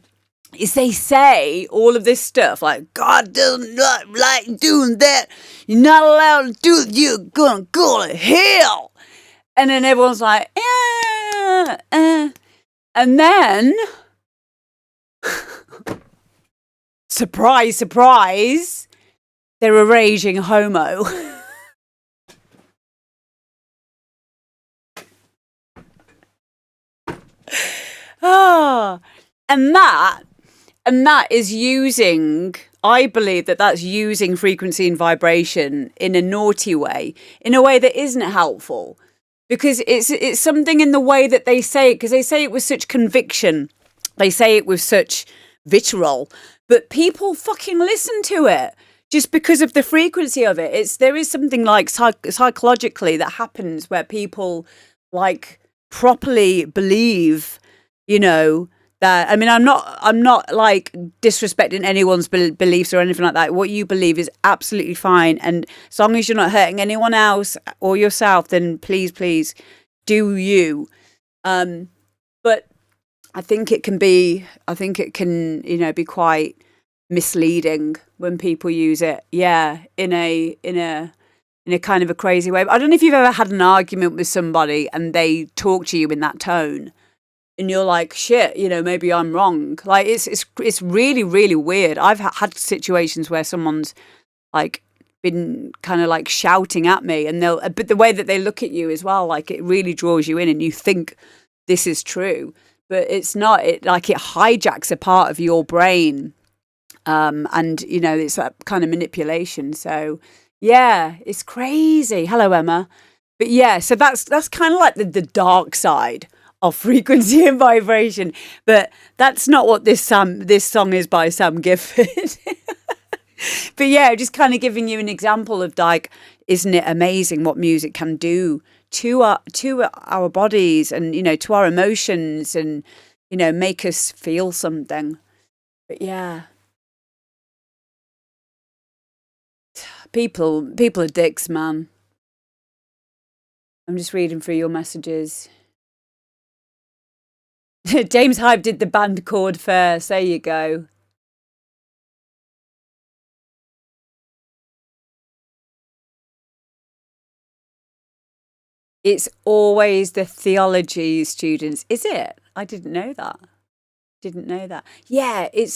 is they say all of this stuff like, God does not like doing that. You're not allowed to do it. You're going to go to hell. And then everyone's like, And then, surprise, surprise, they're a raging homo. And that is using, I believe that's using frequency and vibration in a naughty way, in a way that isn't helpful. Because it's something in the way that they say it, because they say it with such conviction. They say it with such vitriol. But people fucking listen to it just because of the frequency of it. There is something like psychologically that happens where people like properly believe, you know, that, I mean, I'm not like disrespecting anyone's beliefs or anything like that. What you believe is absolutely fine, and as long as you're not hurting anyone else or yourself, then please do you. But I think it can, you know, be quite misleading when people use it. Yeah, in a kind of a crazy way. I don't know if you've ever had an argument with somebody and they talk to you in that tone. And you're like, shit, you know, maybe I'm wrong. Like, it's really, really weird. I've had situations where someone's like been kind of like shouting at me, and but the way that they look at you as well, like it really draws you in, and you think this is true, but it's not. It hijacks a part of your brain, and you know, it's that kind of manipulation. So yeah, it's crazy. Hello, Emma. But yeah, so that's kind of like the dark side of frequency and vibration, but that's not what this song is by Sam Gifford. But yeah, just kind of giving you an example of like, isn't it amazing what music can do to our bodies, and you know, to our emotions, and you know, make us feel something. But yeah, people are dicks, man. I'm just reading through your messages. James Hype did the band chord first. There you go. It's always the theology students, is it? I didn't know that. Yeah, it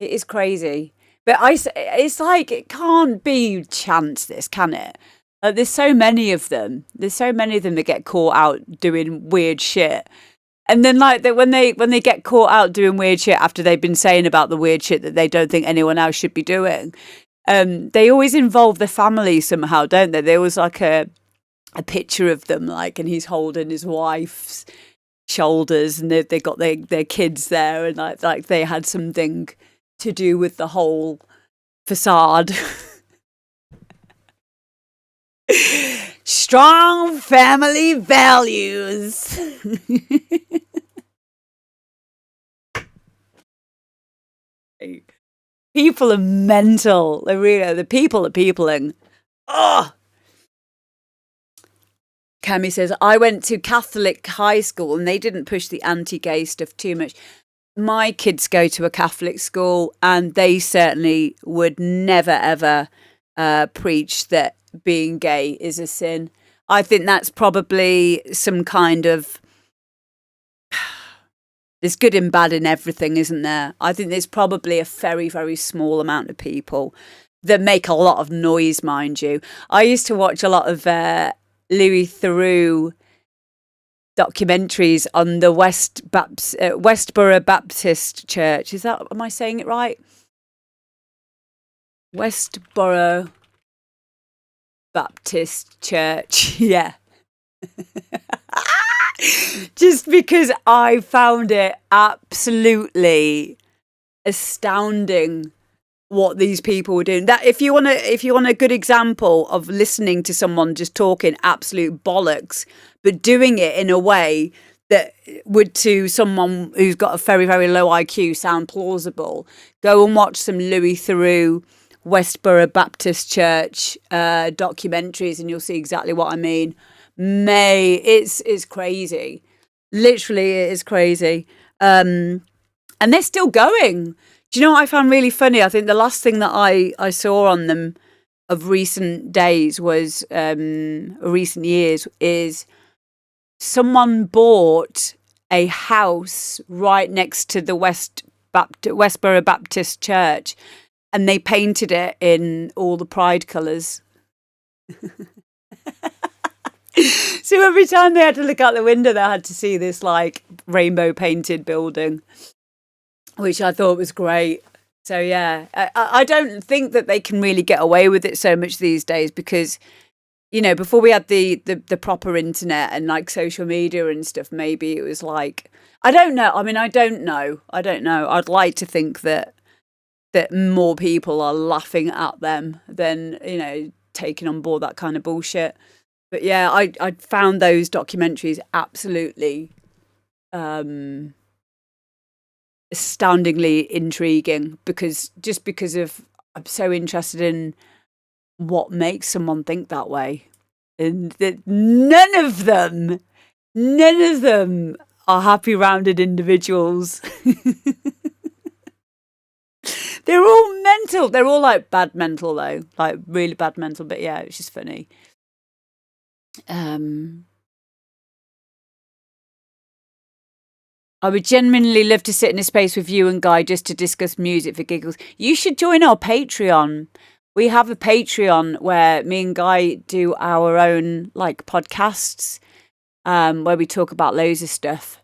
is crazy. But it's like, it can't be chance, this, can it? There's so many of them. That get caught out doing weird shit. And then like that when they get caught out doing weird shit after they've been saying about the weird shit that they don't think anyone else should be doing, they always involve the family somehow, don't they? There was like a picture of them, like, and he's holding his wife's shoulders, and they got their kids there, and like they had something to do with the whole facade. Strong family values. People are mental. They really are. The people are peopling. Oh. Cami says, I went to Catholic high school and they didn't push the anti-gay stuff too much. My kids go to a Catholic school and they certainly would never, ever preach that being gay is a sin. I think that's probably some kind of... There's good and bad in everything, isn't there? I think there's probably a very, very small amount of people that make a lot of noise, mind you. I used to watch a lot of Louis Theroux documentaries on the Westboro Baptist Church. Am I saying it right? Westboro Baptist Church. Yeah. Just because I found it absolutely astounding what these people were doing. That if you want a good example of listening to someone just talking absolute bollocks, but doing it in a way that would, to someone who's got a very, very low IQ, sound plausible, go and watch some Louis Theroux Westboro Baptist Church documentaries, and you'll see exactly what I mean. It's crazy. Literally, it is crazy. And they're still going. Do you know what I found really funny? I think the last thing that I saw on them of recent days was, recent years, is someone bought a house right next to the Westboro Baptist Church, and they painted it in all the pride colours. So every time they had to look out the window, they had to see this like rainbow painted building, which I thought was great. So yeah, I don't think that they can really get away with it so much these days because, you know, before we had the proper internet and like social media and stuff, maybe it was like, I don't know. I mean, I don't know. I'd like to think that more people are laughing at them than, you know, taking on board that kind of bullshit. But yeah, I found those documentaries absolutely astoundingly intriguing because I'm so interested in what makes someone think that way, and that none of them are happy rounded individuals. They're all mental. They're all like bad mental though, like really bad mental. But yeah, it's just funny. I would genuinely love to sit in a space with you and Guy just to discuss music for giggles. You should join our Patreon. We have a Patreon where me and Guy do our own like podcasts, where we talk about loads of stuff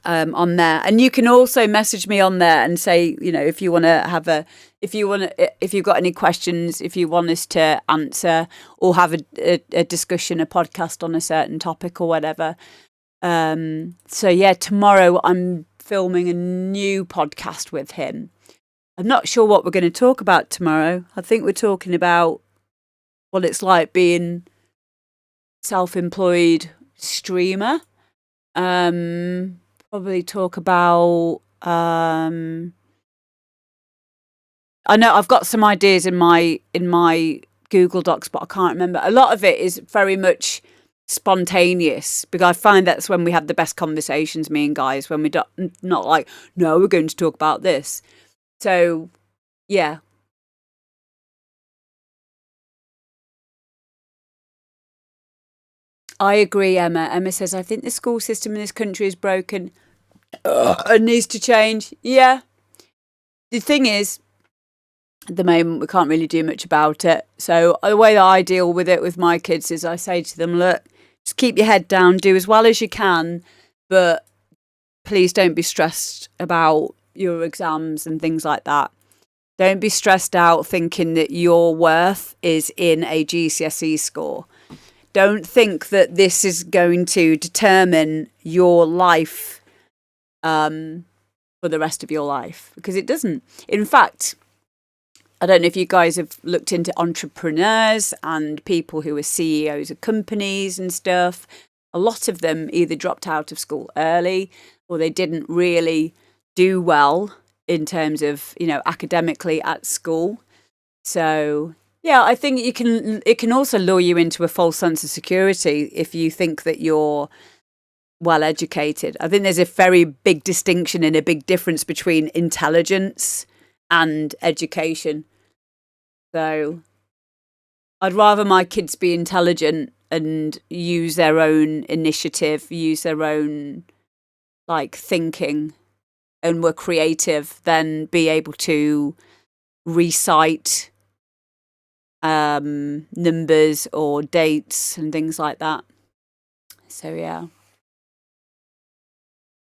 on there. And you can also message me on there and say, you know, if you've got any questions, if you want us to answer or have a discussion, a podcast on a certain topic or whatever. So yeah, tomorrow I'm filming a new podcast with him. I'm not sure what we're going to talk about tomorrow. I think we're talking about what it's like being self-employed streamer. Probably talk about, I know I've got some ideas in my Google Docs, but I can't remember. A lot of it is very much spontaneous because I find that's when we have the best conversations, me and Guys, when we're not like, no, we're going to talk about this. So yeah. I agree, Emma. Emma says, I think the school system in this country is broken and needs to change. Yeah. The thing is, at the moment, we can't really do much about it. So the way that I deal with it with my kids is I say to them, look, just keep your head down, do as well as you can, but please don't be stressed about your exams and things like that. Don't be stressed out thinking that your worth is in a GCSE score. Don't think that this is going to determine your life for the rest of your life, because it doesn't. In fact, I don't know if you guys have looked into entrepreneurs and people who are CEOs of companies and stuff. A lot of them either dropped out of school early or they didn't really do well in terms of, you know, academically at school. So yeah, I think it can also lure you into a false sense of security if you think that you're well educated. I think there's a very big distinction and a big difference between intelligence and education. So I'd rather my kids be intelligent and use their own initiative, use their own like thinking and were creative than be able to recite numbers or dates and things like that. So yeah.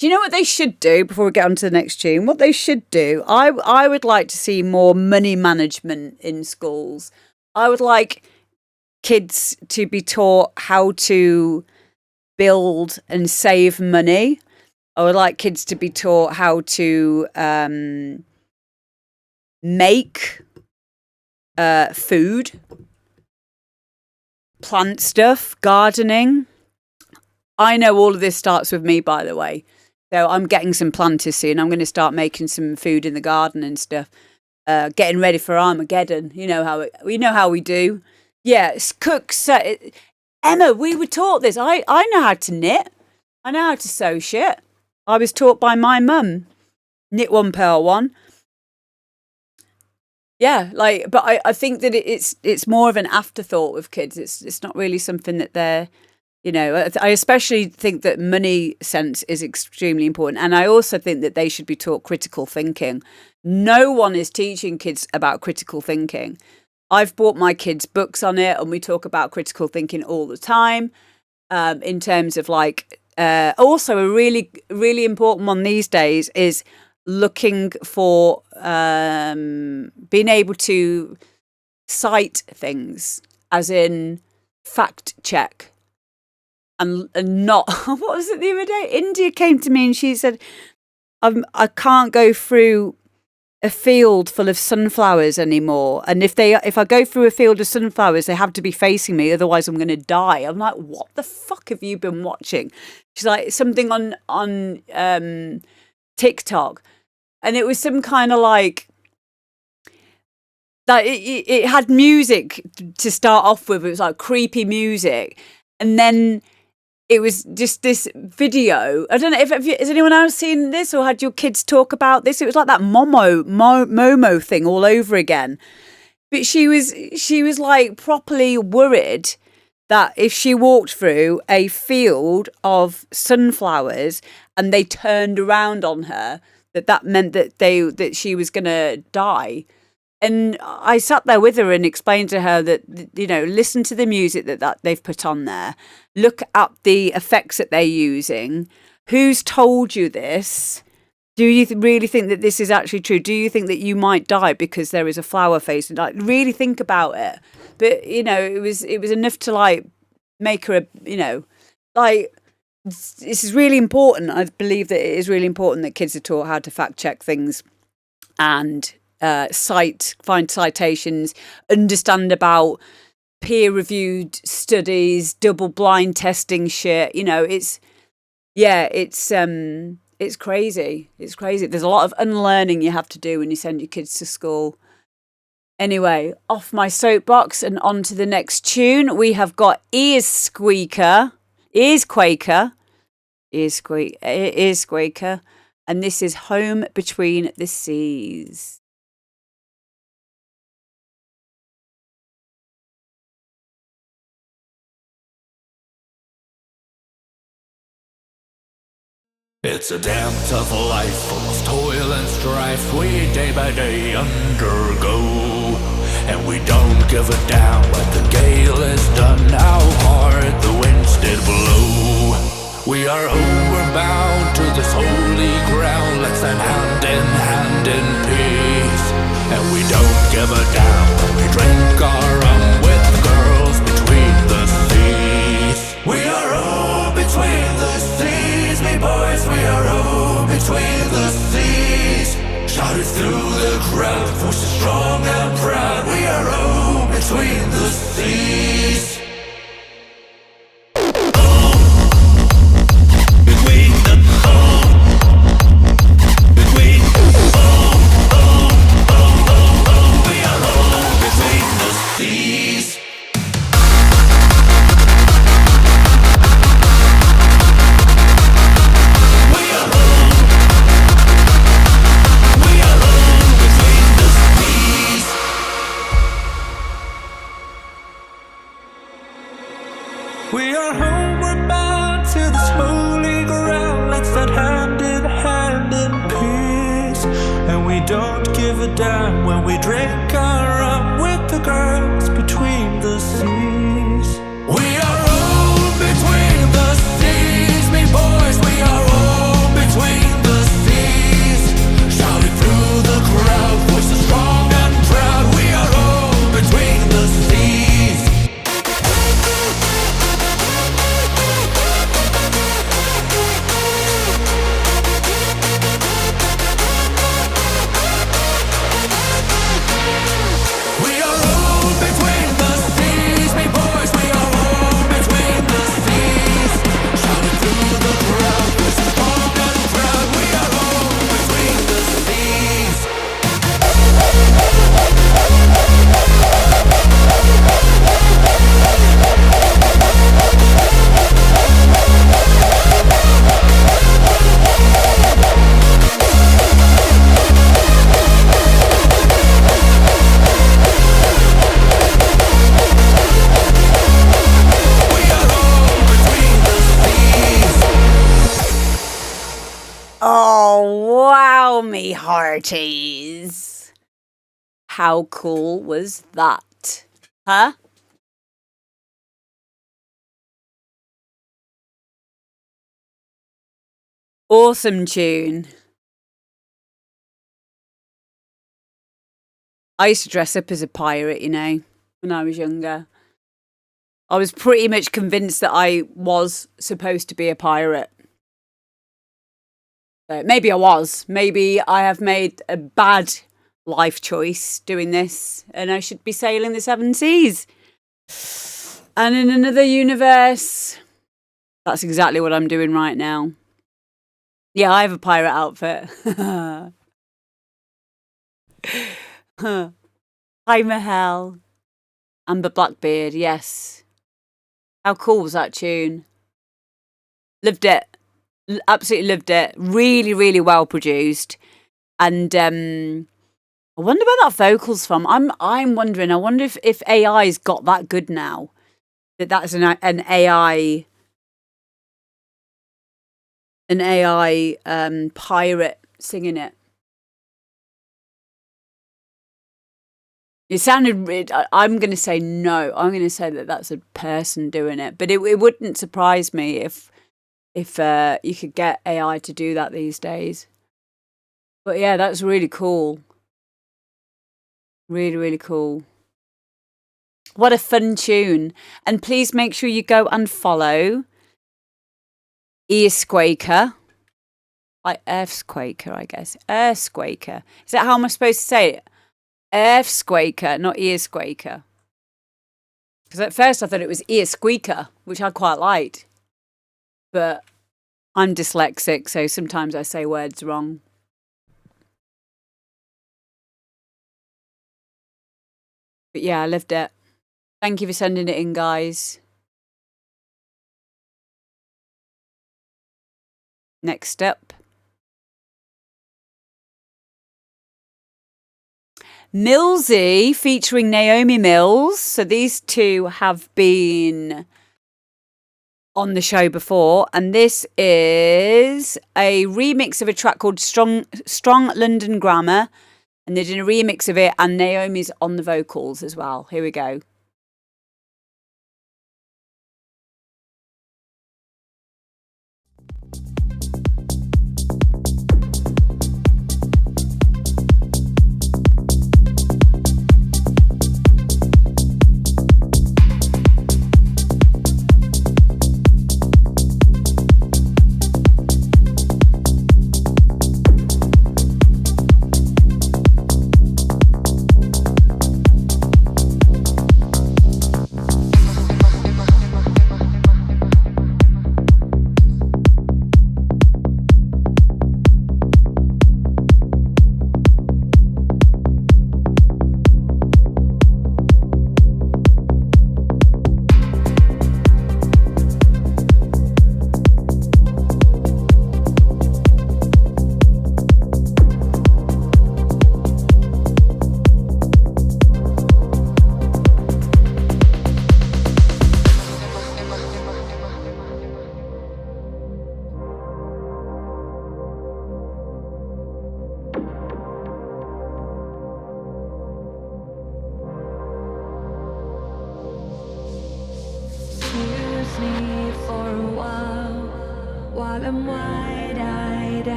Do you know what they should do before we get on to the next tune? What they should do, I would like to see more money management in schools. I would like kids to be taught how to build and save money. I would like kids to be taught how to make food, plant stuff, gardening. I know all of this starts with me, by the way. So I'm getting some planters soon. I'm going to start making some food in the garden and stuff. getting ready for Armageddon. You know how we do. Yes, cooks. Emma, we were taught this. I know how to knit. I know how to sew shit. I was taught by my mum. Knit one, purl one. Yeah, but I think that it's more of an afterthought with kids. It's not really something that they're, I especially think that money sense is extremely important. And I also think that they should be taught critical thinking. No one is teaching kids about critical thinking. I've bought my kids books on it, and we talk about critical thinking all the time, in terms of also a really, really important one these days is looking for being able to cite things, as in fact check, and not what was it the other day? India came to me and she said, I can't go through a field full of sunflowers anymore, and if I go through a field of sunflowers, they have to be facing me, otherwise I'm going to die. I'm like, what the fuck have you been watching? She's like, something on TikTok, and it was some kind of it had music to start off with. It was like creepy music, and then it was just this video. I don't know has anyone else seen this or had your kids talk about this? It was like that Momo thing all over again. But she was like properly worried that if she walked through a field of sunflowers and they turned around on her, that meant that she was going to die. And I sat there with her and explained to her that, listen to the music that they've put on there. Look at the effects that they're using. Who's told you this? Do you really think that this is actually true? Do you think that you might die because there is a flower face? And really think about it. But, it was enough to make her, this is really important. I believe that it is really important that kids are taught how to fact check things and find citations, understand about peer-reviewed studies, double-blind testing shit. It's crazy. It's crazy. There's a lot of unlearning you have to do when you send your kids to school. Anyway, off my soapbox and on to the next tune. We have got Earsquaker, and this is Home Between the Seas. It's a damn tough life full of toil and strife we day by day undergo. And we don't give a damn what the gale has done, how hard the winds did blow. We are homeward bound to this holy ground, let's stand hand in peace. And we don't give a damn when we drink our rum with the girls between the seas. We are all between the seas, me boys, we are all between the seas. Shouted through the crowd, forces strong and proud. We are all between the seas. We are homeward bound to this holy ground, let's stand hand in peace. And we don't give a damn when we drink our rum with the girls between the seas. We are all between the seas, me boys, we are all between the seas. Shouting through the crowd, voices strong and proud. We are all between the seas. We are all between Wow, me hearties. How cool was that? Huh? Awesome tune. I used to dress up as a pirate, you know, when I was younger. I was pretty much convinced that I was supposed to be a pirate. Maybe I was. Maybe I have made a bad life choice doing this and I should be sailing the seven seas. And in another universe, that's exactly what I'm doing right now. Yeah, I have a pirate outfit. Hi, Mahal. Amber Blackbeard, yes. How cool was that tune? Loved it. Absolutely loved it. Really, really well produced. And I wonder where that vocal's from. I'm wondering. I wonder if AI's got that good now. That's an AI pirate singing it. It sounded. I'm going to say no. I'm going to say that that's a person doing it. But it wouldn't surprise me if you could get AI to do that these days. But yeah, that's really cool. Really, really cool. What a fun tune. And please make sure you go and follow Earsquaker. Like Earthquaker, I guess. Earthquaker. Is that how am I supposed to say it? Earthquaker, not Earsquaker. Because at first I thought it was Earsqueaker, which I quite liked. But I'm dyslexic, so sometimes I say words wrong. But yeah, I loved it. Thank you for sending it in, guys. Next up. Millsy featuring Naomi Mills. So these two have been on the show before, and this is a remix of a track called Strong London Grammar, and they're doing a remix of it, and Naomi's on the vocals as well. Here we go.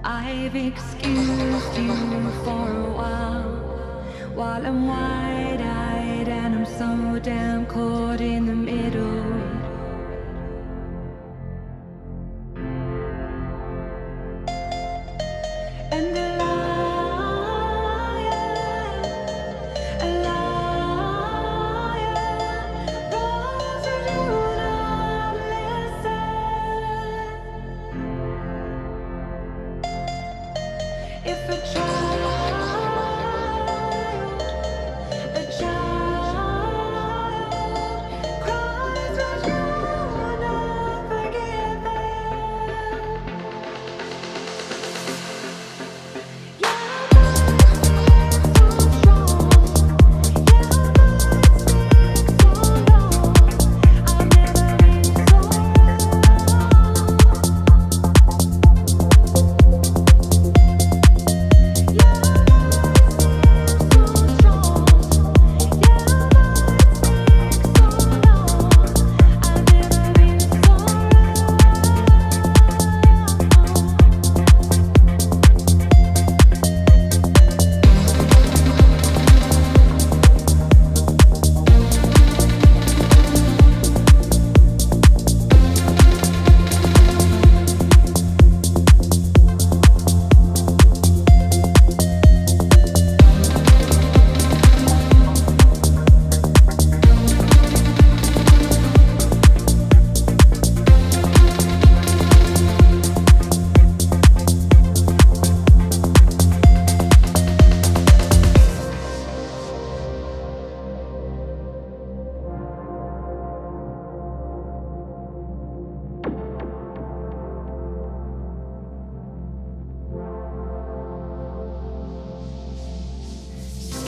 I've excused you for a while I'm wide-eyed and I'm so damn caught in the middle. And a liar rolls and you don't listen. If a child cries, but you're not forgiven. Your mind speaks so strong. Your mind speaks so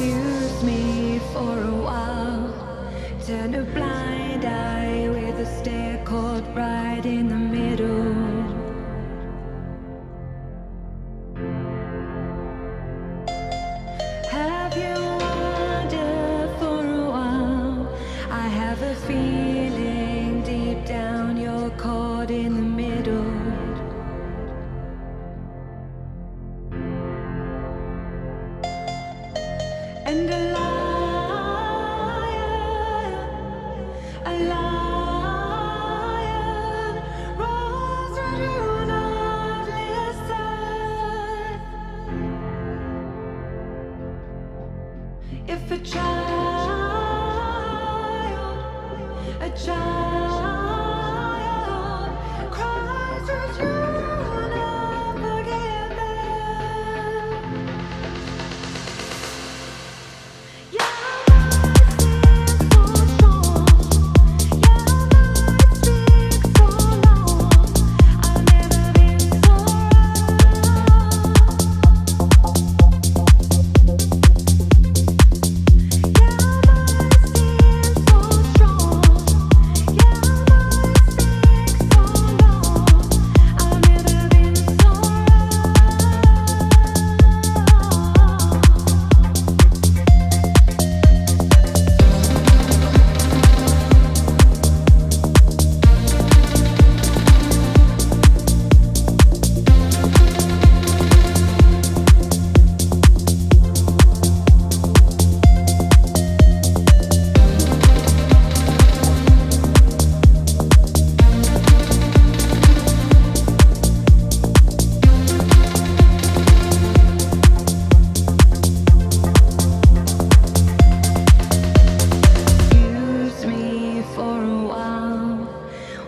confuse me for a while. Turn a blind eye with a stare caught right in the middle. Have you wondered for a while? I have a feeling deep down you're caught in the middle. And a lion roars when you not listen. If a child cries, would you not forgive them? Your voice is so strong. Your voice speaks so long. I've never been so Use me for a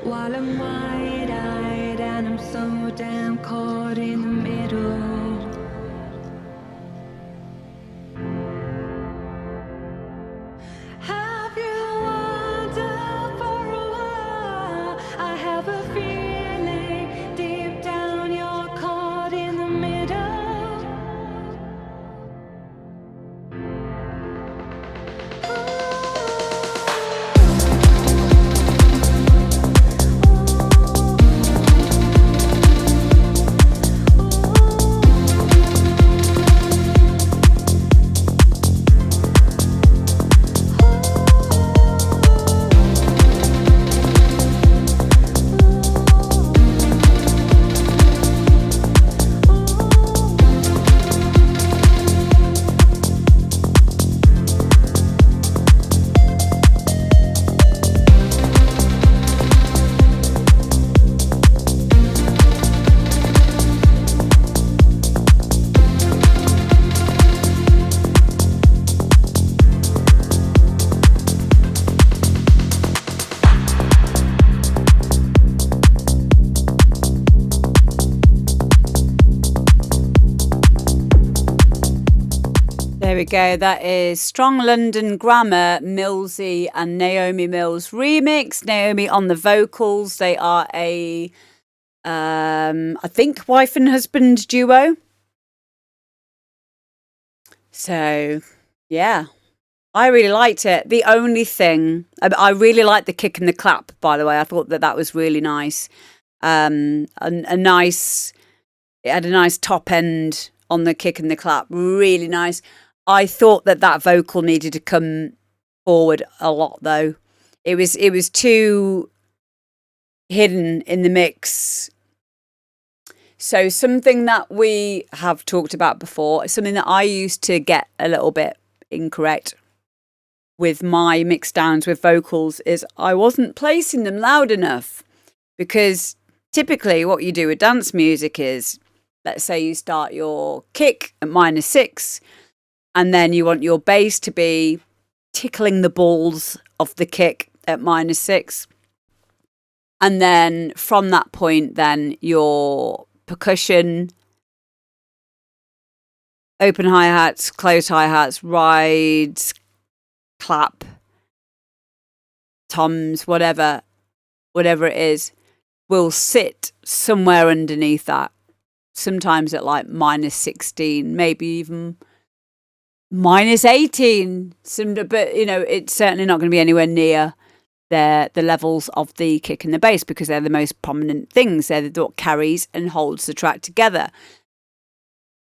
while I'm wide-eyed and I'm so damn caught in the middle. Have you wondered for a while? I have a feeling deep down you're caught in the middle. There we go. That is Strong London Grammar, Millsy and Naomi Mills remix. Naomi on the vocals. They are a, I think, wife and husband duo. So, yeah, I really liked it. The only thing, I really liked the kick and the clap, by the way. I thought that was really nice. A nice, it had a nice top end on the kick and the clap. Really nice. I thought that vocal needed to come forward a lot, though. It was too hidden in the mix. So something that we have talked about before, something that I used to get a little bit incorrect with my mix downs with vocals, is I wasn't placing them loud enough. Because typically what you do with dance music is, let's say you start your kick at -6, and then you want your bass to be tickling the balls of the kick at -6. And then from that point, then your percussion, open hi-hats, close hi-hats, rides, clap, toms, whatever it is, will sit somewhere underneath that. Sometimes at like -16, maybe even -18. But, you know, it's certainly not going to be anywhere near the levels of the kick and the bass, because they're the most prominent things. They're what carries and holds the track together.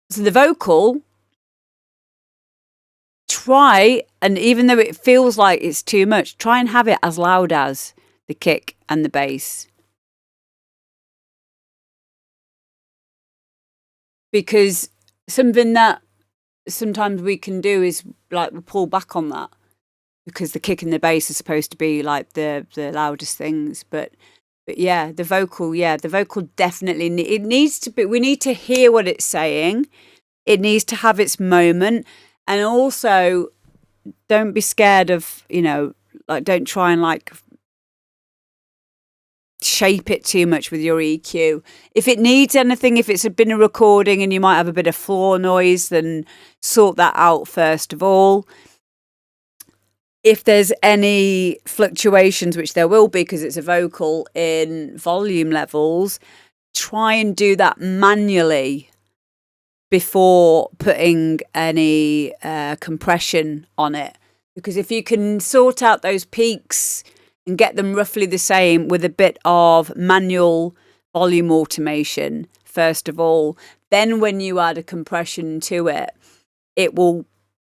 So the vocal, try, and even though it feels like it's too much, try and have it as loud as the kick and the bass. Because something that sometimes we can do is like we pull back on that, because the kick and the bass are supposed to be like the loudest things. But yeah, the vocal definitely it needs to be. We need to hear what it's saying. It needs to have its moment, and also don't be scared of, you know, like don't try and like shape it too much with your EQ. If it needs anything, if it's been a recording and you might have a bit of floor noise, then sort that out first of all. If there's any fluctuations, which there will be because it's a vocal, in volume levels, try and do that manually before putting any compression on it. Because if you can sort out those peaks and get them roughly the same with a bit of manual volume automation, first of all, then when you add a compression to it, it will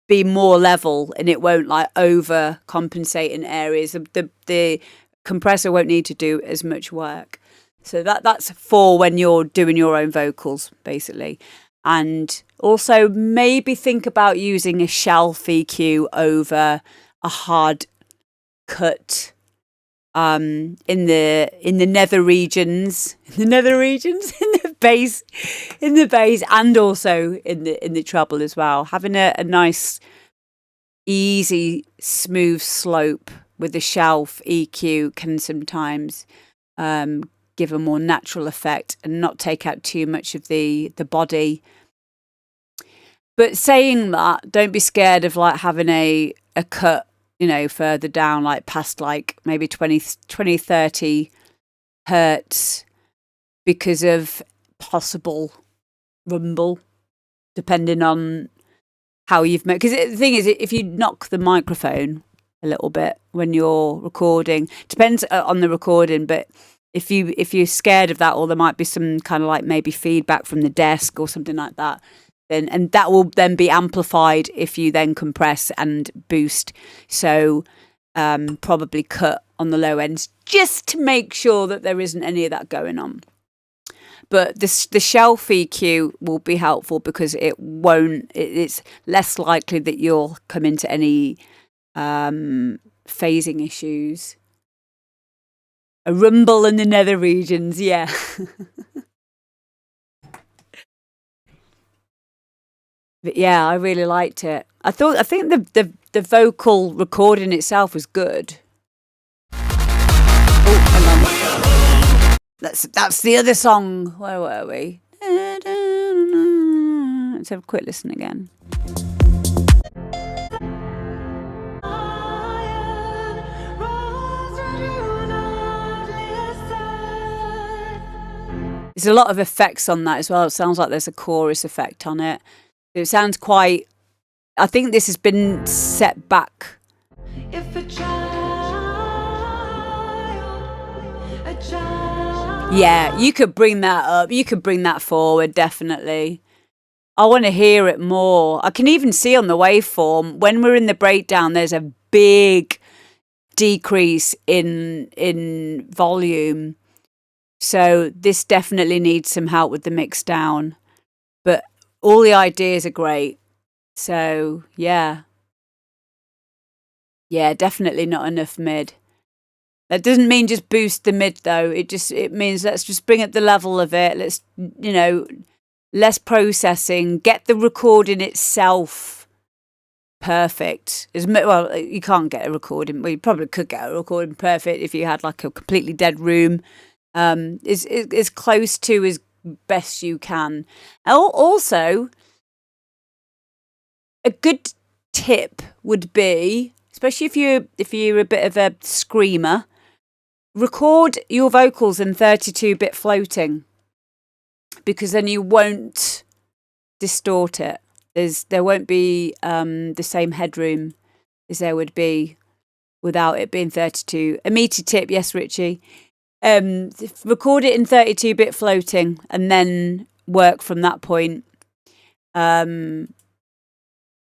be more level and it won't like overcompensate in areas. The compressor won't need to do as much work. So that's for when you're doing your own vocals, basically. And also maybe think about using a shelf EQ over a hard cut in the nether regions, in the bass, and also in the treble as well. Having a nice, easy, smooth slope with the shelf EQ can sometimes give a more natural effect and not take out too much of the body. But saying that, don't be scared of like having a cut, you know, further down, like past like maybe 20, 30 hertz, because of possible rumble, depending on how you've made. Because the thing is, if you knock the microphone a little bit when you're recording, depends on the recording, but if you're scared of that, or there might be some kind of like maybe feedback from the desk or something like that, and that will then be amplified if you then compress and boost. So probably cut on the low ends just to make sure that there isn't any of that going on. But the shelf EQ will be helpful because it's less likely that you'll come into any phasing issues. A rumble in the nether regions, yeah. But yeah, I really liked it. I think the vocal recording itself was good. Oh, hang on. That's the other song. Where were we? Let's have a quick listen again. There's a lot of effects on that as well. It sounds like there's a chorus effect on it. It sounds quite... I think this has been set back. Yeah, you could bring that up. You could bring that forward, definitely. I want to hear it more. I can even see on the waveform, when we're in the breakdown, there's a big decrease in volume. So this definitely needs some help with the mix down. But all the ideas are great. So, yeah. Yeah, definitely not enough mid. That doesn't mean just boost the mid, though. It means let's just bring up the level of it. Let's, you know, less processing. Get the recording itself perfect. Well, you can't get a recording. Well, you probably could get a recording perfect if you had like a completely dead room. As close to as best you can. Also, a good tip would be, especially if you're a bit of a screamer, record your vocals in 32-bit floating, because then you won't distort it. there won't be the same headroom as there would be without it being 32. A meaty tip, yes, Richie. Record it in 32-bit floating and then work from that point.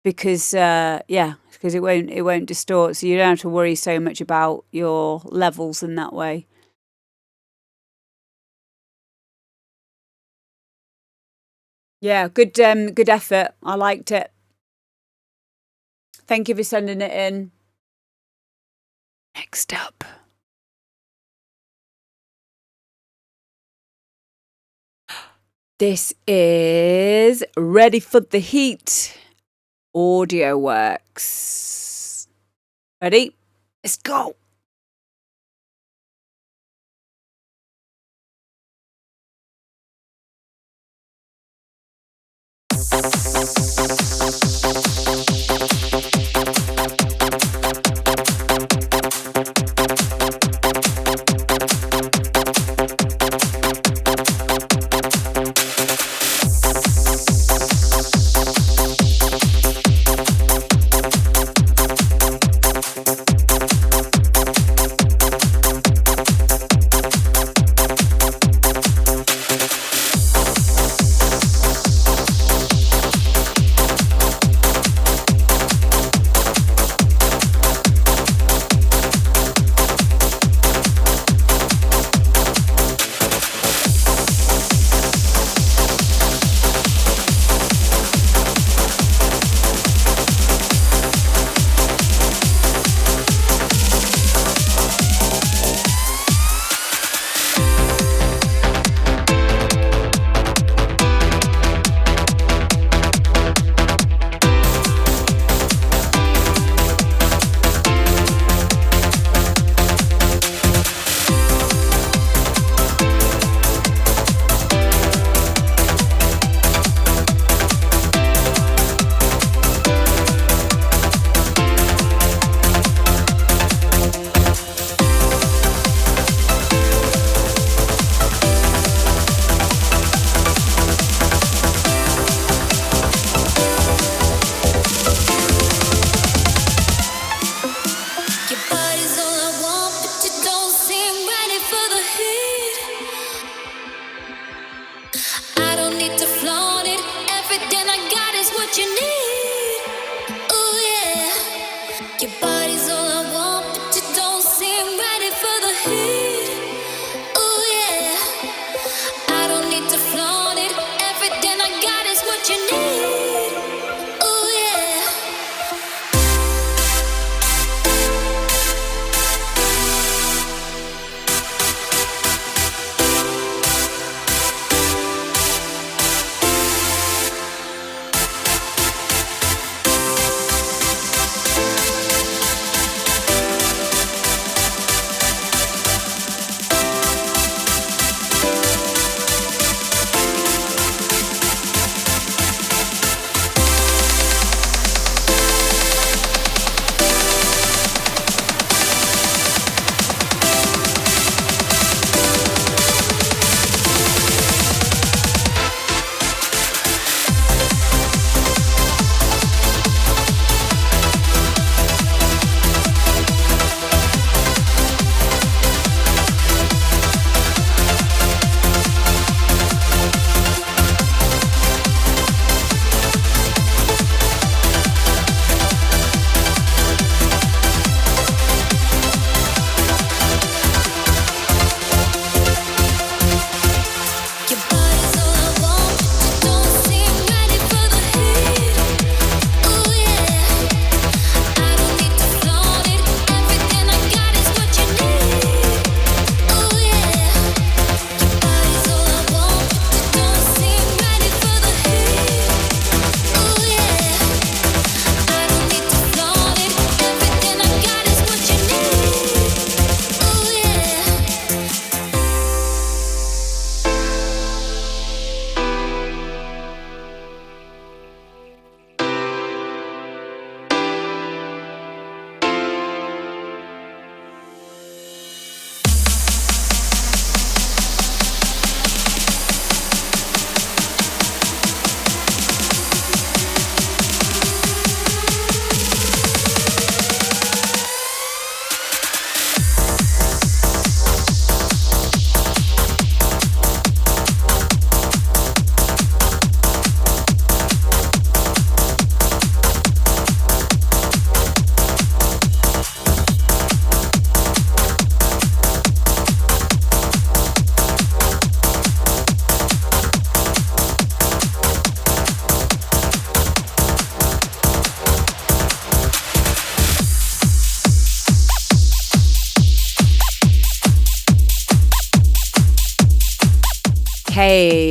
Because it won't distort, so you don't have to worry so much about your levels in that way. Yeah, good effort. I liked it. Thank you for sending it in. Next up. This is Ready for the Heat. Audio-Worx. Ready? Let's go.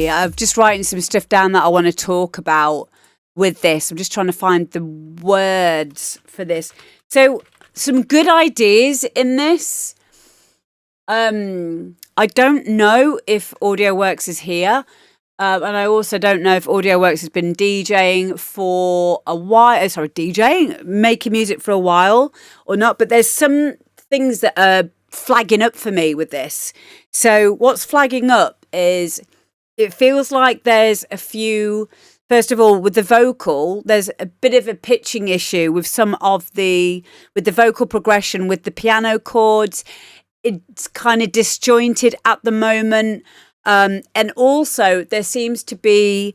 me. I'm just writing some stuff down that I want to talk about with this. I'm just trying to find the words for this. So some good ideas in this. I don't know if Audio-Worx is here. And I also don't know if Audio-Worx has been DJing for a while. Sorry, DJing, making music for a while or not. But there's some things that are flagging up for me with this. So what's flagging up is it feels like there's a few. First of all, with the vocal, there's a bit of a pitching issue with the vocal progression with the piano chords. It's kind of disjointed at the moment. And also there seems to be,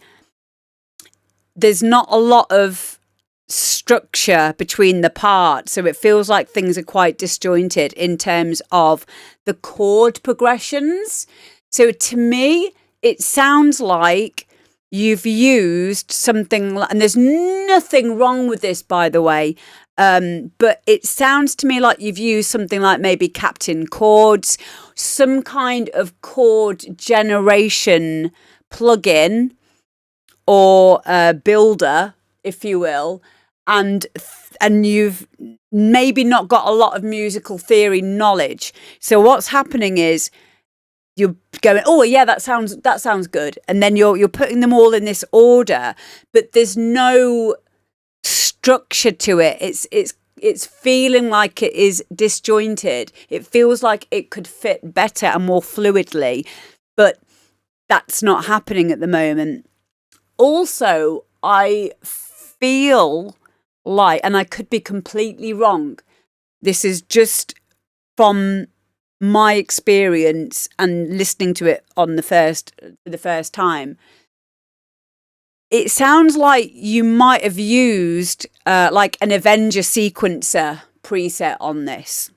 there's not a lot of structure between the parts. So it feels like things are quite disjointed in terms of the chord progressions. So to me, it sounds like you've used something, and there's nothing wrong with this, by the way, but it sounds to me like you've used something like maybe Captain Chords, some kind of chord generation plugin or builder, if you will, and you've maybe not got a lot of musical theory knowledge. So what's happening is you're going, oh yeah, that sounds good, and then you're putting them all in this order, but there's no structure to it. It's feeling like it is disjointed. It feels like it could fit better and more fluidly, but that's not happening at the moment. Also, I feel like, and I could be completely wrong, this is just from my experience and listening to it for the first time, it sounds like you might have used like an Avenger sequencer preset on this.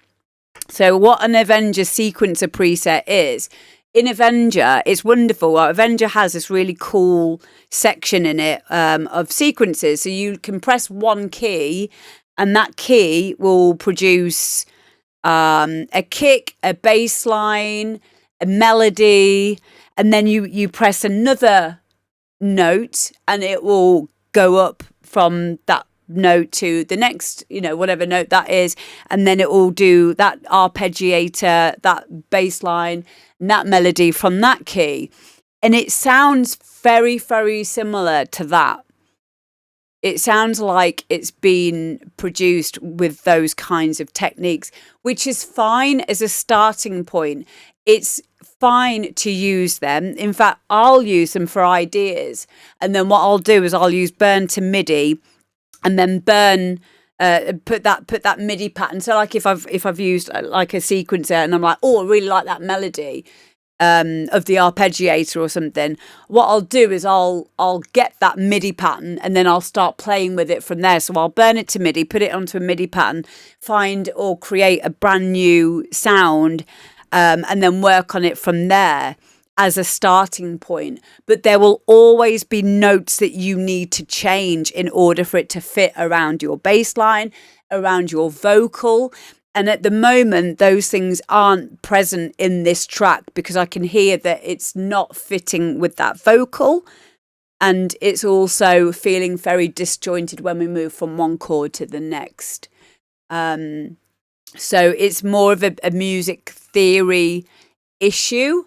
So what an Avenger sequencer preset is, in Avenger, it's wonderful. Avenger has this really cool section in it of sequences. So you can press one key and that key will produce a kick, a bass line, a melody, and then you press another note and it will go up from that note to the next, whatever note that is, and then it will do that arpeggiator, that bass line, and that melody from that key. And it sounds very, very similar to that. It sounds like it's been produced with those kinds of techniques, which is fine as a starting point. It's fine to use them. In fact, I'll use them for ideas. And then what I'll do is I'll use burn to MIDI and then put that MIDI pattern. So like if I've used like a sequencer and I'm like, oh, I really like that melody of the arpeggiator or something, what I'll do is I'll get that MIDI pattern and then I'll start playing with it from there. So I'll burn it to MIDI, put it onto a MIDI pattern, find or create a brand new sound, and then work on it from there as a starting point. But there will always be notes that you need to change in order for it to fit around your bass line, around your vocal. And at the moment, those things aren't present in this track because I can hear that it's not fitting with that vocal. And it's also feeling very disjointed when we move from one chord to the next. So it's more of a music theory issue,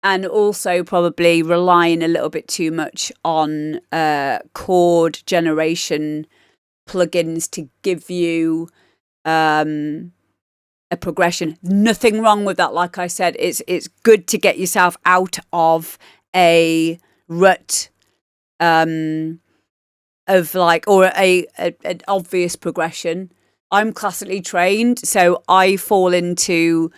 and also probably relying a little bit too much on chord generation plugins to give you a progression. Nothing wrong with that. Like I said, it's good to get yourself out of a rut of like, or an obvious progression. I'm classically trained, so I fall into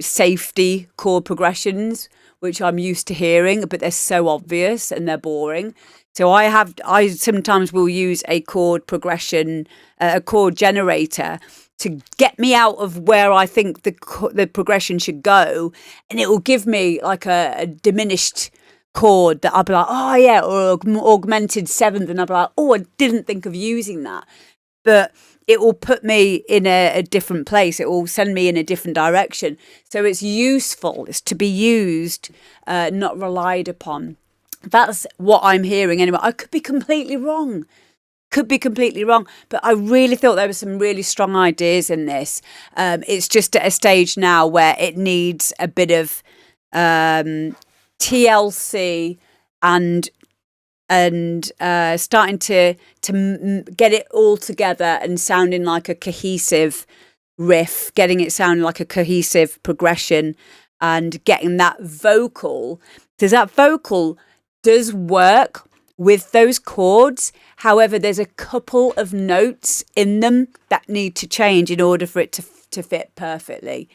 safety chord progressions, which I'm used to hearing, but they're so obvious and they're boring. So I sometimes will use a chord progression, a chord generator to get me out of where I think the progression should go, and it will give me like a diminished chord that I'll be like, oh yeah, or augmented seventh, and I'll be like, oh, I didn't think of using that. But it will put me in a different place. It will send me in a different direction. So it's useful. It's to be used, not relied upon. That's what I'm hearing anyway. I could be completely wrong. But I really thought there were some really strong ideas in this. It's just at a stage now where it needs a bit of TLC and starting to get it all together and sounding like a cohesive riff, getting it sounding like a cohesive progression, and getting that vocal, because that vocal does work with those chords. However, there's a couple of notes in them that need to change in order for it to fit perfectly.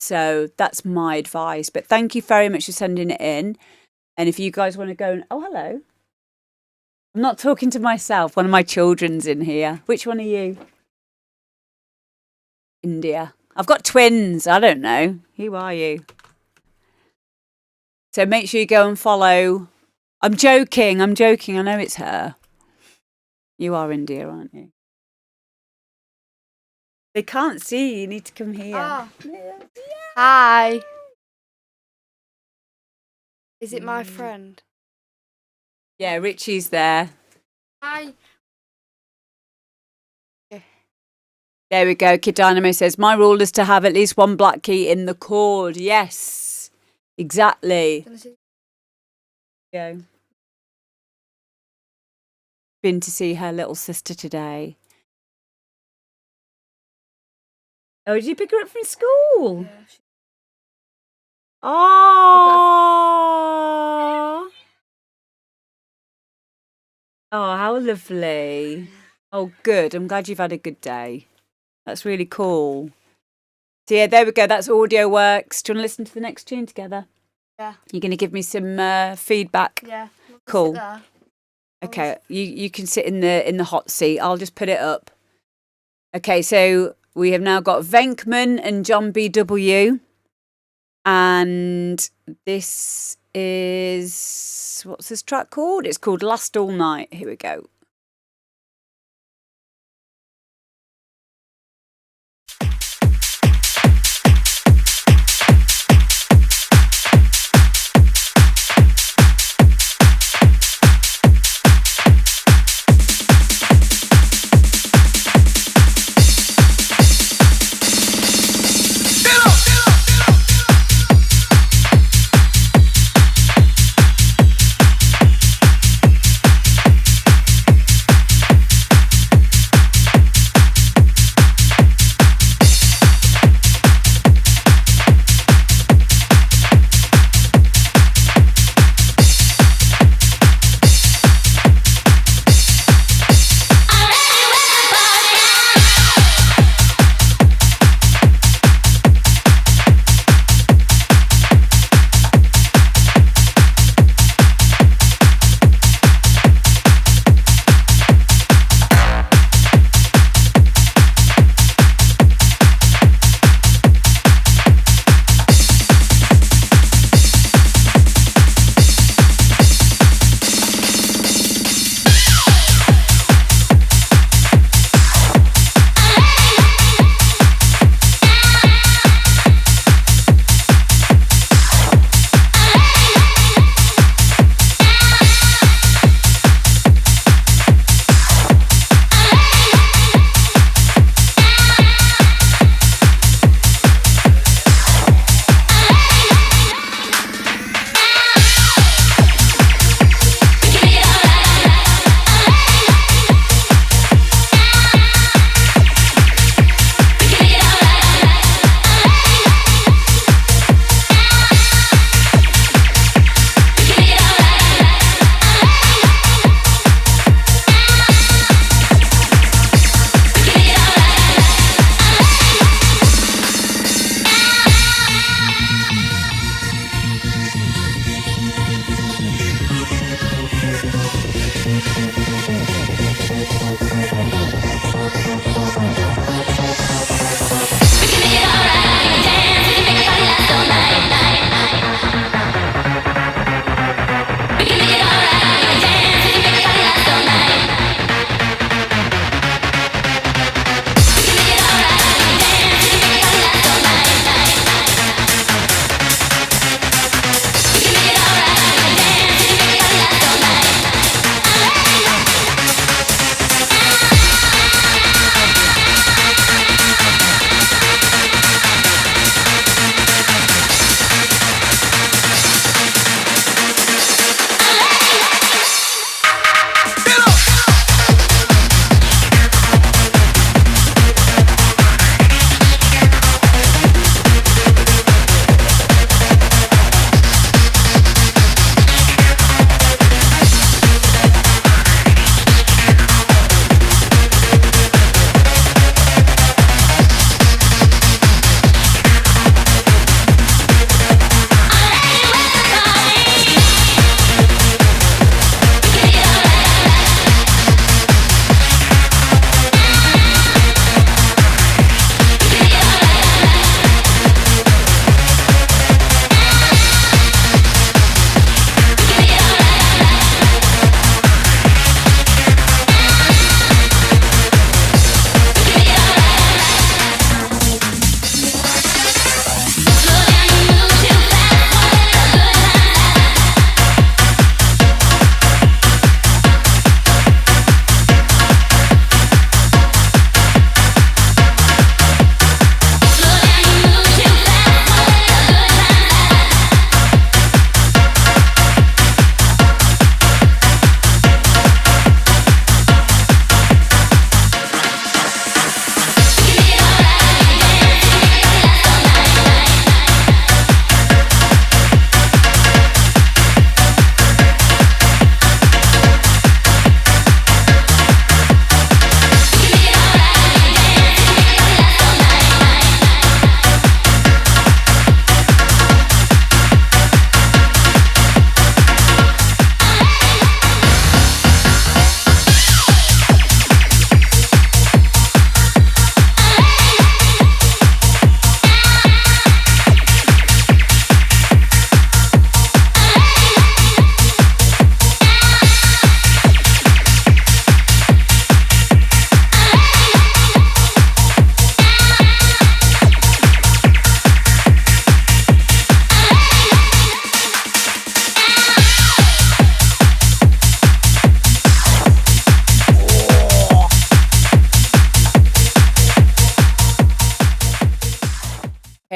So that's my advice. But thank you very much for sending it in. And if you guys want to go and... Oh, hello. I'm not talking to myself. One of my children's in here. Which one are you? India. I've got twins. I don't know. Who are you? So make sure you go and follow... I'm joking. I know it's her. You are India, aren't you? They can't see you. You need to come here. Oh. Hi. Is it my friend? Yeah, Richie's there. Hi. There we go. Kid Dynamo says, my rule is to have at least one black key in the chord. Yes, exactly. Go. Been to see her little sister today. Oh, did you pick her up from school? Yeah. Oh. Oh, how lovely. Oh, good. I'm glad you've had a good day. That's really cool. So, yeah, there we go. That's Audio-Worx. Do you want to listen to the next tune together? Yeah. You're going to give me some feedback? Yeah. Cool. Okay, you can sit in the hot seat. I'll just put it up. Okay, so we have now got Venkman and John BW. And this is... What's this track called? It's called Last All Night. Here we go.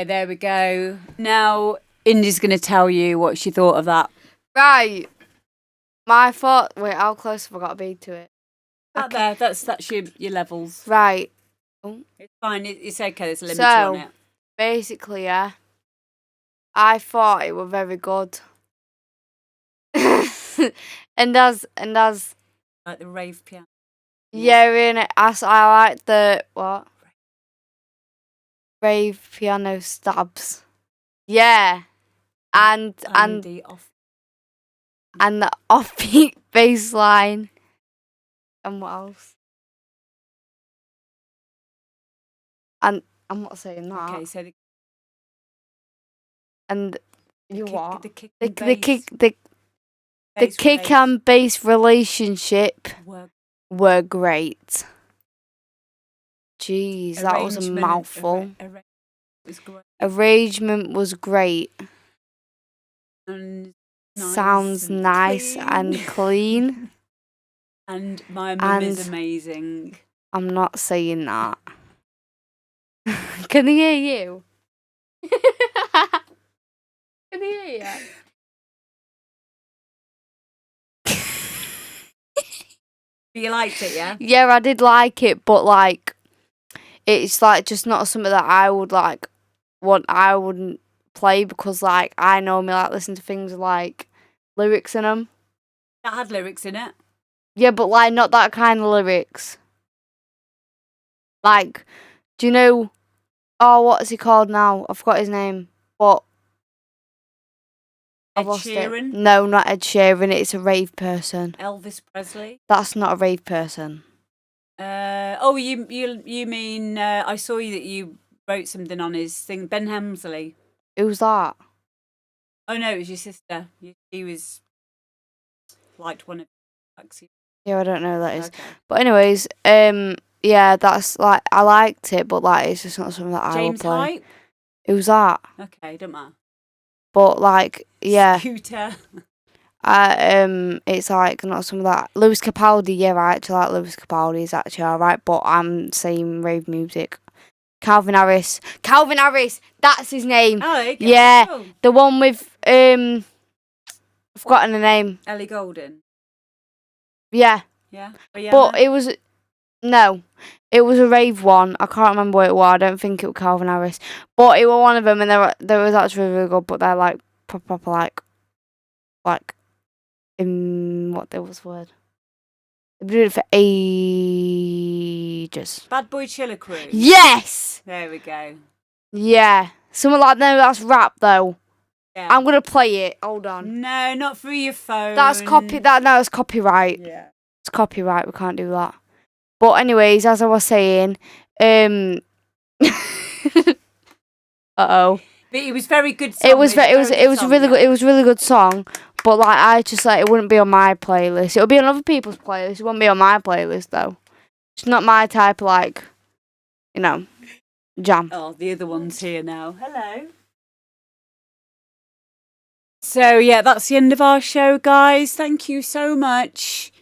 there we go. Now, Indy's going to tell you what she thought of that. Right. My thought. Wait, how close have I got to be to it? That there, that's your levels. Right. It's fine. It's okay. There's a limit So, on it. basically, yeah, I thought it was very good. and as Like the rave piano. yeah, in it, I like the what rave piano stabs. Yeah, and the off. and the offbeat bass line. And what else? And I'm not saying that. Okay, so And you what? The kick, The and kick, bass the kick and bass relationship were great. Jeez, that was a mouthful. Arrangement was great. And Sounds nice and clean. And my mum is amazing. I'm not saying that. Can he hear you? Can he hear you? You liked it, yeah? Yeah, I did like it, but like, it's like just not something that I would like I wouldn't play because like I normally like listen to things with, like lyrics in them. That had lyrics in it. Yeah, but like not that kind of lyrics. Like, do you know? Oh, what's he called now? I forgot his name. But Ed I've lost Sheeran? it. No, not Ed Sheeran. It's a rave person. Elvis Presley. That's not a rave person. You mean I saw you that you wrote something on his thing. Ben Hemsley. Who's that? Oh no, it was your sister. She was liked one of the Yeah, I don't know who that is. Okay. But anyways, yeah, that's like I liked it, but like it's just not something that I would James play. Hype. Who's that? Okay, don't matter. But like, yeah, Scooter. it's like not something that Lewis Capaldi. Yeah, I actually like Lewis Capaldi. Is actually alright, but I'm saying rave music. Calvin Harris. That's his name. Oh, okay. Yeah, Cool. the one with I've forgotten the name. Ellie Goulding. Yeah. Yeah. But it was it was a rave one. I can't remember what it was. I don't think it was Calvin Harris, but it was one of them, and they was actually really good. But they're like proper like what there was the word. They've been doing it for ages. Bad Boy Chiller Crew. Yes. There we go. Yeah, something like no, that's rap though. Yeah. I'm gonna play it. Hold on. No, not through your phone. That's it's copyright. Yeah. It's copyright. We can't do that. But anyways, as I was saying, uh-oh. But it was very good song. It was really good. It was really good song. But like I just like it wouldn't be on my playlist. It would be on other people's playlist. It wouldn't be on my playlist though. It's not my type of like, jam. Oh, the other one's here now. Hello. So yeah, that's the end of our show, guys. Thank you so much